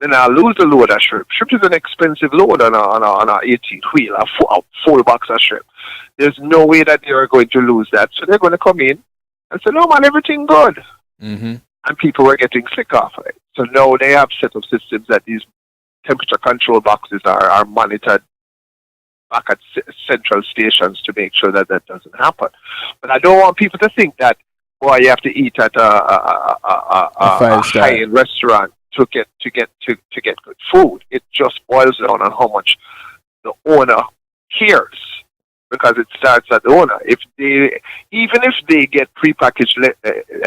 Then I'll lose the load of shrimp. Shrimp is an expensive load on a 18-wheel, a full box of shrimp. There's no way that they are going to lose that. So they're going to come in and say, no, man, everything good. Mm-hmm. And people were getting sick off of it. So now they have set up systems that these temperature control boxes are monitored back at central stations to make sure that doesn't happen. But I don't want people to think that, boy, you have to eat at a high-end restaurant to get good food. It just boils down on how much the owner cares, because it starts at the owner. Even if they get prepackaged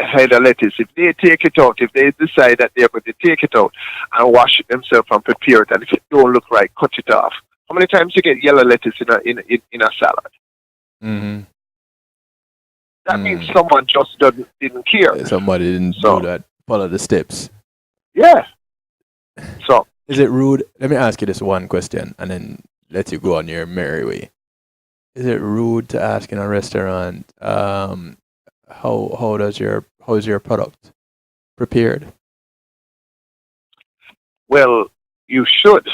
head of lettuce, if they take it out, if they decide that they're going to take it out and wash it themselves and prepare it, and if it don't look right, cut it off. How many times you get yellow lettuce in a salad? Mm-hmm. That means someone just didn't care. Somebody didn't do that. Follow the steps. Yeah. So is it rude? Let me ask you this one question, and then let you go on your merry way. Is it rude to ask in a restaurant, how's your product prepared? Well, you should.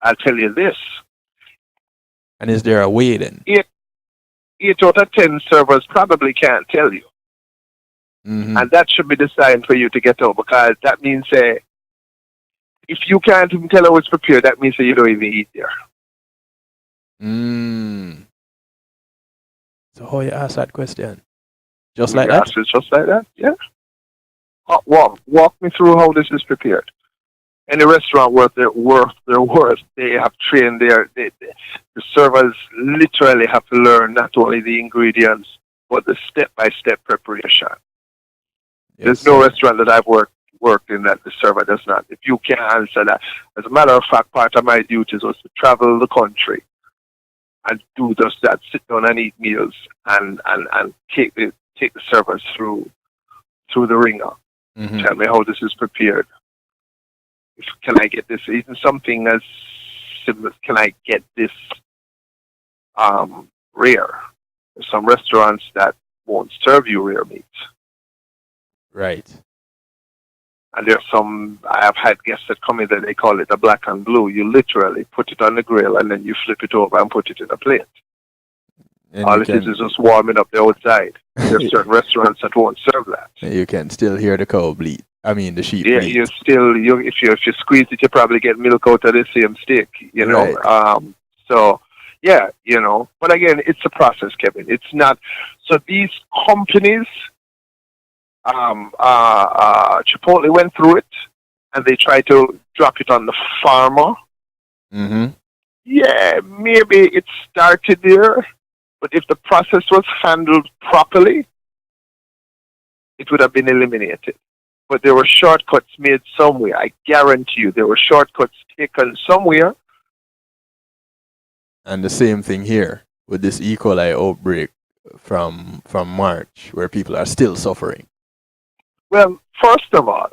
I'll tell you this. And is there a way then? 8 out of 10 servers probably can't tell you. And that should be the sign for you to get out, because that means if you can't even tell how it's prepared, that means that you don't even eat there. So how you ask that question? Just You like that? ask it just like that, yeah. Walk me through how this is prepared. Any restaurant worth their worth, they have trained the servers literally have to learn not only the ingredients, but the step-by-step preparation. There's no restaurant that I've worked in that the server does not. If you can't answer that, as a matter of fact, part of my duties was to travel the country and do just that, sit down and eat meals and take the servers through the ringer. Tell me how this is prepared. Can I get this? Even something as simple, can I get this rare? There's some restaurants that won't serve you rare meat. Right. And there's some, I have had guests that come in that they call it a black and blue. You literally put it on the grill and then you flip it over and put it in a plate. And all it is just warming up the outside. There's certain restaurants that won't serve that. You can still hear the cow bleat. I mean, the sheep Yeah, bleat. if you squeeze it, you probably get milk out of the same stick, you know. Right. So, yeah, you know. But again, it's a process, Kevin. It's not. So these companies, Chipotle went through it, and they tried to drop it on the farmer. Yeah, maybe it started there, but if the process was handled properly, it would have been eliminated. But there were shortcuts made somewhere. I guarantee you there were shortcuts taken somewhere. And the same thing here with this E. coli outbreak from March, where people are still suffering. Well, first of all,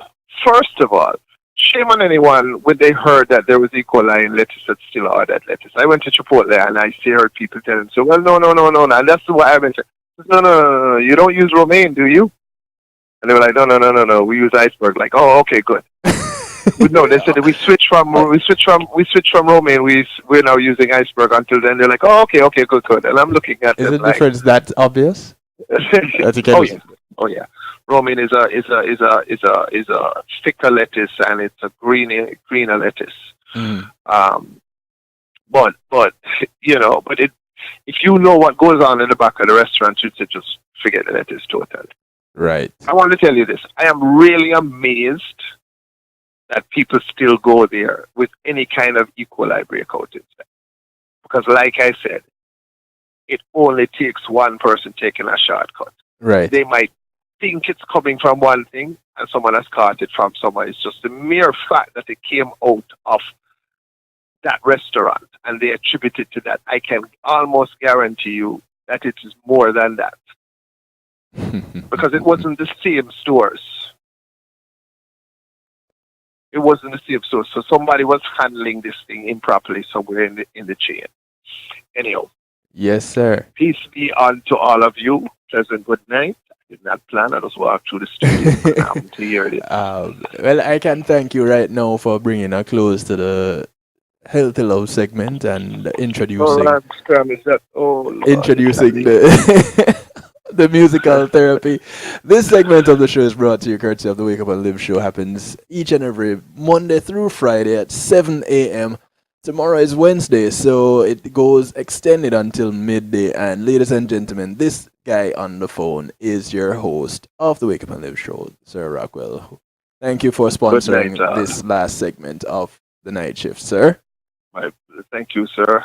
shame on anyone when they heard that there was E. coli in lettuce that still ordered lettuce. I went to Chipotle and I heard people telling, so, well, no. And that's what I mentioned. No. You don't use romaine, do you? And they were like, no. We use iceberg. Like, oh, okay, good. But no, they said that we switched from romaine. We're now using iceberg. Until then, they're like, oh, okay, good. And I'm looking at Is them the like, difference that obvious? Oh yeah. Romaine is a thicker lettuce and it's a greener lettuce. But you know, if you know what goes on in the back of the restaurant, you'd say just forget the lettuce totally. Right. I want to tell you this. I am really amazed that people still go there with any kind of E. coli breakout instead. Because like I said, it only takes one person taking a shortcut. Right. They might think it's coming from one thing and someone has caught it from somewhere. It's just the mere fact that it came out of that restaurant and they attribute it to that. I can almost guarantee you that it is more than that. Because it wasn't the same stores. It wasn't the same stores. So somebody was handling this thing improperly somewhere in the chain. Anyhow. Yes, sir. Peace be unto all of you. Pleasant good night. I did not plan. I just walked through the studio to hear this. Well, I can thank you right now for bringing a close to the Healthy Love segment and introducing the musical therapy. This segment of the show is brought to you courtesy of the Wake Up and Live show. Happens each and every Monday through Friday at 7 a.m. Tomorrow is Wednesday, so it goes extended until midday. And ladies and gentlemen, this guy on the phone is your host of the Wake Up and Live show, Sir Rockwell. Thank you for sponsoring this last segment of the night shift, sir. Thank you, sir.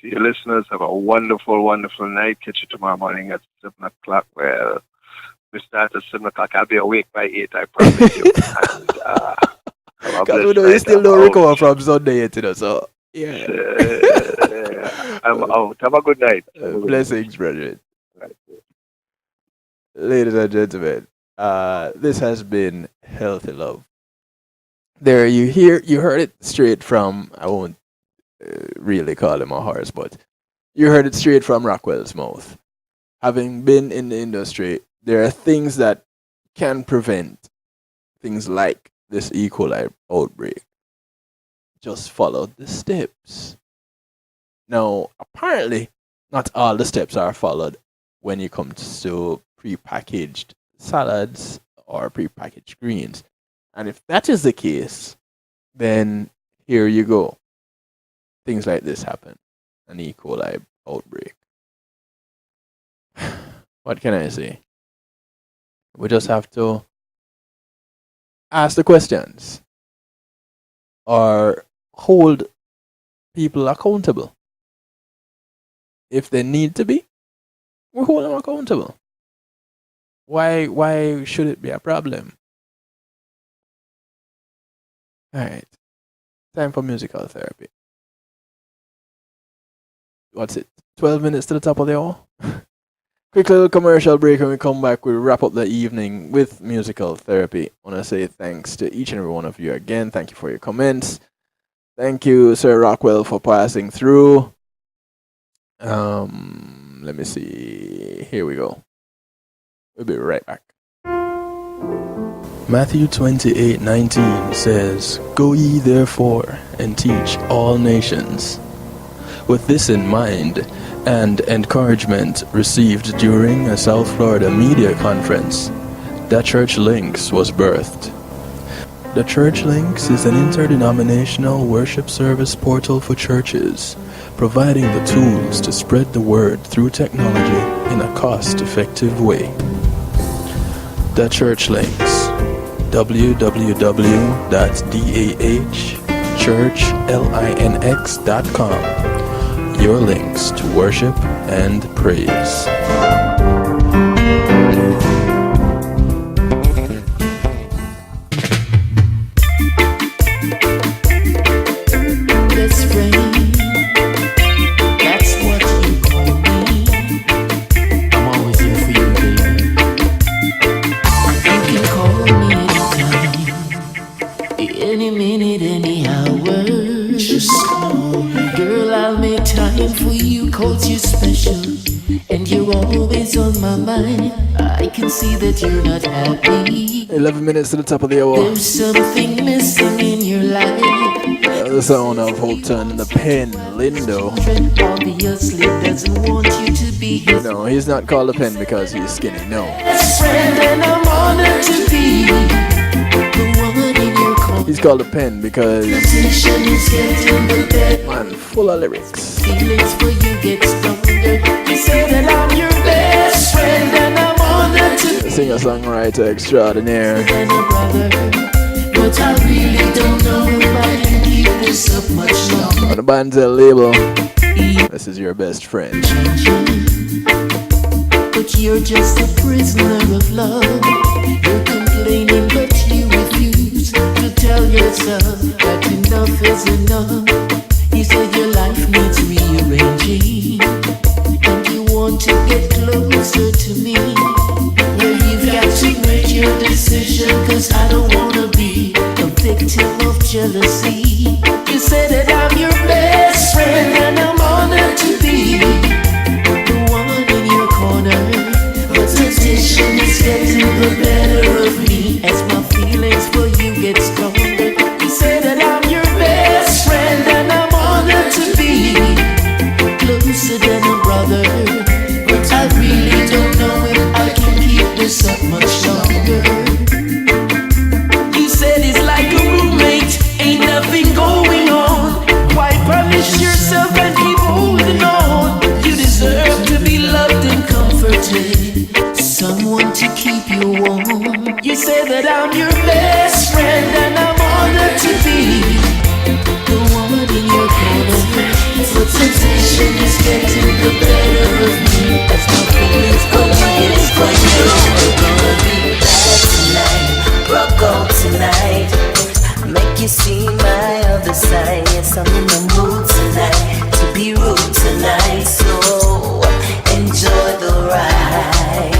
To your listeners, have a wonderful, wonderful night. Catch you tomorrow morning at 7 o'clock. Well, we start at 7 o'clock. I'll be awake by 8, I promise you. Because we know you still don't recover from Sunday yet, you know, so yeah. I'm out. Have a good night. Blessings, brethren. Ladies and gentlemen, this has been Healthy Love. There, you heard it straight from, I won't really call him a horse, but you heard it straight from Rockwell's mouth. Having been in the industry, there are things that can prevent things like this E. coli outbreak. Just follow the steps. Now, apparently, not all the steps are followed when it comes to prepackaged salads or prepackaged greens. And if that is the case, then here you go. Things like this happen. An E. coli outbreak. What can I say? We just have to ask the questions or hold people accountable. If they need to be, we hold them accountable. Why should it be a problem? Alright. Time for musical therapy. What's it? 12 minutes to the top of the hour? Quick little commercial break. When we come back, we'll wrap up the evening with musical therapy. I want to say thanks to each and every one of you again. Thank you for your comments. Thank you, Sir Rockwell, for passing through. Let me see. Here we go. We'll be right back. Matthew 28:19 says, "Go ye therefore and teach all nations." With this in mind and encouragement received during a South Florida media conference, The Church Links was birthed. The Church Links is an interdenominational worship service portal for churches, providing the tools to spread the word through technology in a cost-effective way. The Church Links, www.dahchurchlinx.com. Your links to worship and praise. Best friend, that's what you call me. I'm always here for you, baby. You can call me anytime, any minute, any hour. Just call me. Girl, I'll make time for you, 'cause you're special and you're always on my mind. I can see that you're not happy. 11 minutes to the top of the hour. There's something missing in your life. The sound of Houghton and the pen, Lindo. Obviously doesn't want you to be his No, he's not called a pen because he's skinny, no. best friend, and I'm honored to be the one in your He's called a pen because conversation is getting the best. man, full of lyrics. Feelings for you get stronger. You say that I'm your best friend, and I'm honored to be Singer-songwriter extraordinaire. a brother. But I really don't know if I can keep this up much longer. On the Banzel label, this is your best friend. But you're just a prisoner of love. You're complaining, but you refuse to tell yourself that enough is enough. You said your life needs rearranging, and you want to get closer to me. Well, you've got to make your decision, 'cause I don't wanna be a victim of jealousy. You said that I'm your best friend, and I'm honored to be the one in your corner. But temptation is getting the better of me as my feelings for you get stronger. You say that I'm your best friend, and I'm honored to be closer than a brother. But I really don't know if I can keep this up much longer. You said it's like a roommate, ain't nothing going on. Why punish yourself and keep holding on? You deserve to be loved and comforted, someone to keep you warm. You say that I'm your best friend, and I'm honored to be the woman in your corner. But temptation is getting the better of me as my feelings for you get stronger. We're gonna be bad tonight, rock out tonight, make you see my other side. Yes, I'm in the mood tonight to be rude tonight, so enjoy the ride.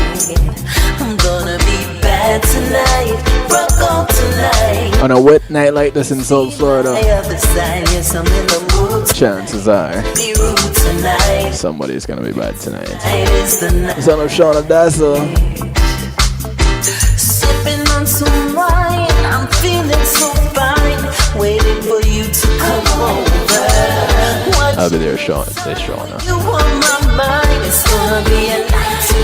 I'm gonna be bad tonight, rock out tonight. On a wet night like this in South Florida, My other side, yes, I'm in the mood chances are be rude tonight. somebody's gonna be bad tonight. Tonight is the night. The son of Shauna Dazzle. Sipping on some wine, I'm feeling so fine, waiting for you to come over. What I'll be there, Shauna. Say Shauna. you on my mind? It's gonna be a night to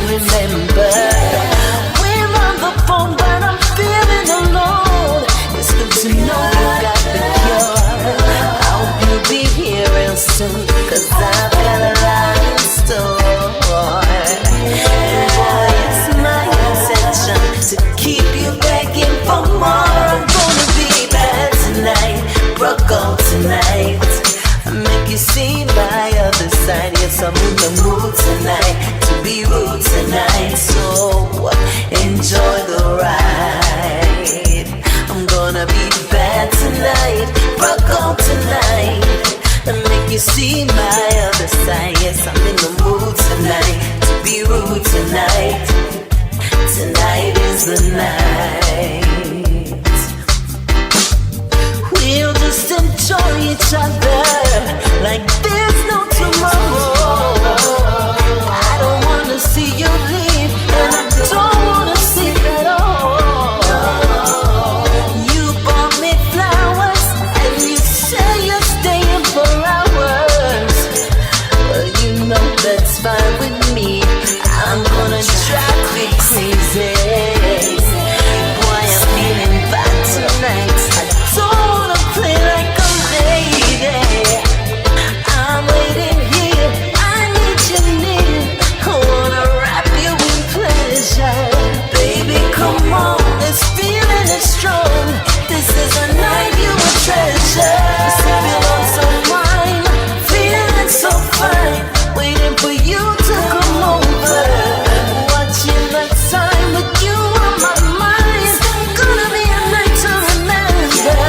be rude tonight. So enjoy the ride. I'm gonna be bad tonight, rock out tonight, and make you see my other side. Yes, I'm in the mood tonight to be rude tonight. Tonight is the night. We'll just enjoy each other like there's no tomorrow. I don't wanna see you leave, and I don't wanna see at all. You bought me flowers, and you say you're staying for hours. Well, you know that's fine with me. I'm gonna drive me crazy. Boy, I'm feeling bad tonight. I don't wanna play like a lady. I'm waiting here, I need you near. I wanna wrap you in pleasure. Baby, come on, this feeling is strong. This is a night you will treasure. Sipping on some wine, feeling so fine, waiting for you to come over. Watching the time with you on my mind. Gonna be a night to remember.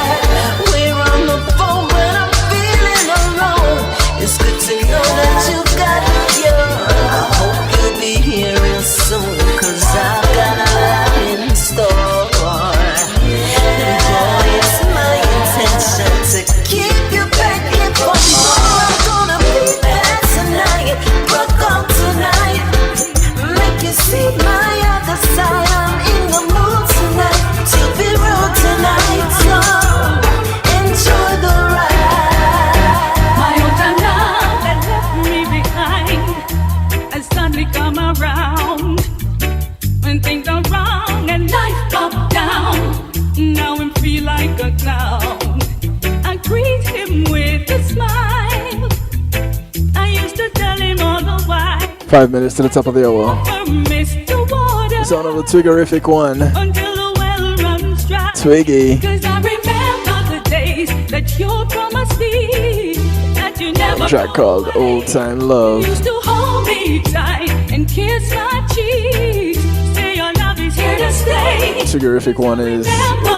We're on the phone, but I'm feeling alone. It's good to know that you got a cure. I hope you'll be here real soon, 'cause I've got a lot in store. And boy, it's my intention to keep you back here for more. I'm gonna be bad tonight, rock out tonight, make you see my other side. I'm in the mood tonight to be rude tonight. So enjoy the ride. My old time love that left me behind has suddenly come around. When things are wrong and life up down, now I feel like a clown. I greet him with a smile. I used to tell him all the while, 5 minutes to the top of the hour. Mr. Water, Sound of a Twiggerific one. until the well runs dry. Twiggy. 'Cause I remember the days that you promised me that you never A track called Old Time Love. used to hold me tight and kiss my cheeks. Say your love is here to stay. Twiggerific one is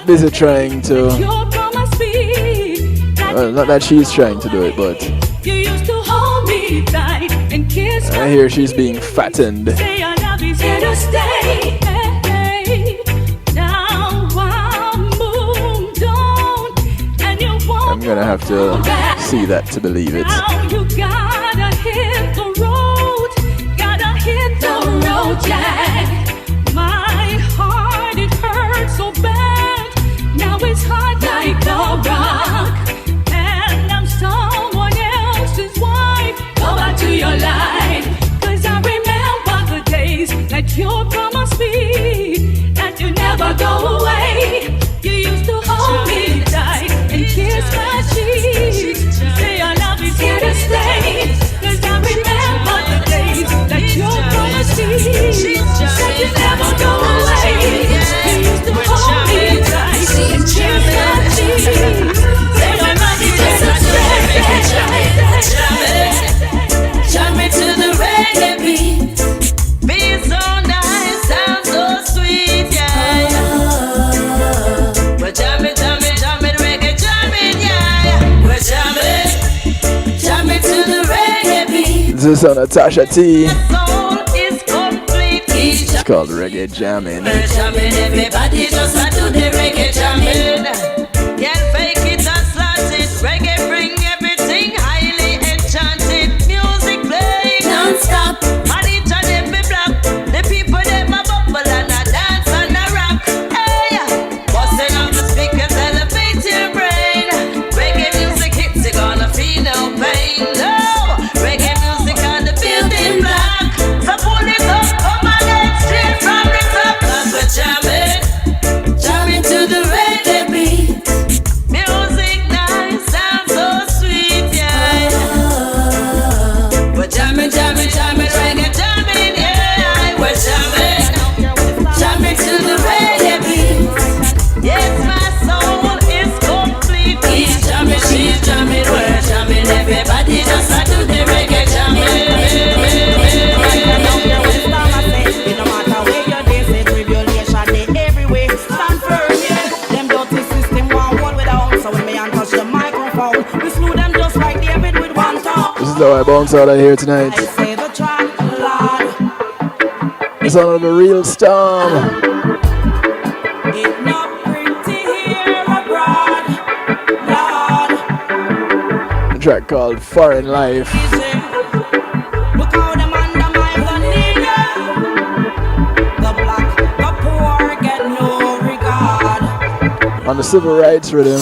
busy trying to. You promised me that Not that she's trying to do it, but you used to hold me tight and kiss I my hear she's being fattened. Say your love is here to stay. Hey, now I'm moved on, and you won't I'm gonna have to see that to believe it. now. You gotta hit the road, Jack. My heart, it hurts so bad. Now it's hard like a rock, and I'm someone else's wife. Go back to your life, 'cause I remember the days that you promised me that you never go away. You used to hold me tight and kiss my cheeks. Say your love is here to stay, 'cause I remember the days that you promised me that you never go away. You used to hold me tight and kiss my cheeks. Say your love is here to stay. Jam me to the reggae beat. Beat so nice, sound so sweet, yeah. We're jamming, reggae jamming, yeah. We're jamming to the reggae beat. This is on Natasha T. Soul is complete. It's called Reggae Jamming. We're jamming, everybody just a do the reggae jamming. Can't fake it or slant it. Reggae bring everything highly enchanted. Music playing non-stop. And each of them be black. The people them a bubble and a dance and a rock. Hey, busting up the speakers, elevate your brain. Reggae music hits, you gonna feel no pain. No, reggae music on the building block. So pull it up, come on, let's straight from the top. 'Cause we're jamming to the reggae beat. is how I bounce out of here tonight. The sound of a real storm. A track called Foreign Life. On the civil rights rhythm.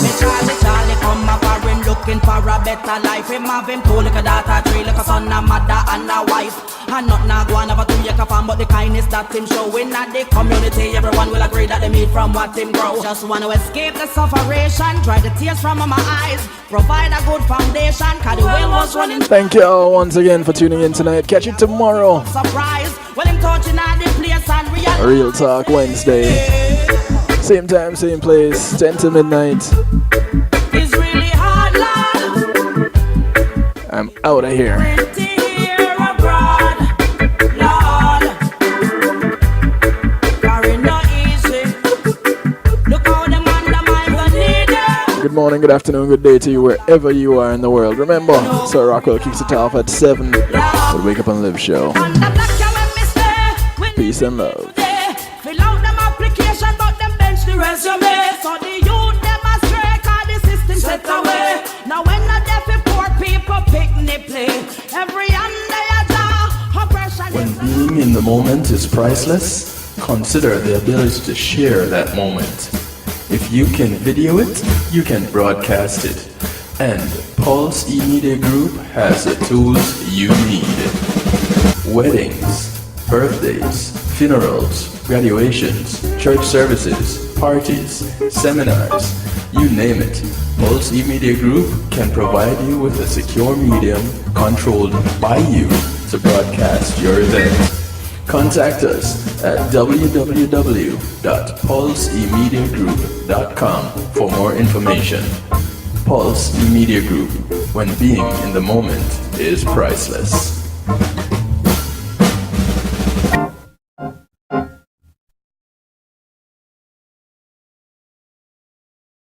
Looking for a better life. Him have him two like a daughter, three like a son, a mother and a wife. And not now go on over to your farm, but the kindness that him showing at the community, everyone will agree that they meet from what him grow. Just want to escape the sufferation, dry the tears from my eyes, provide a good foundation, cause the well was running. Thank you all once again for tuning in tonight. Catch you tomorrow. Surprise, well him touching at the place and Real Talk Wednesday. Same time, same place, 10 to midnight. I'm out of here. Good morning, good afternoon, good day to you wherever you are in the world. Remember, Sir Rockwell kicks it off at 7 with the Wake Up and Live show. Peace and love. When being in the moment is priceless, consider the ability to share that moment. If you can video it, you can broadcast it. And Pulse E-Media Group has the tools you need. Weddings, birthdays, funerals, graduations, church services, parties, seminars, you name it. Pulse E-Media Group can provide you with a secure medium controlled by you to broadcast your event. Contact us at www.pulseemediagroup.com for more information. Pulse E-Media Group, when being in the moment is priceless.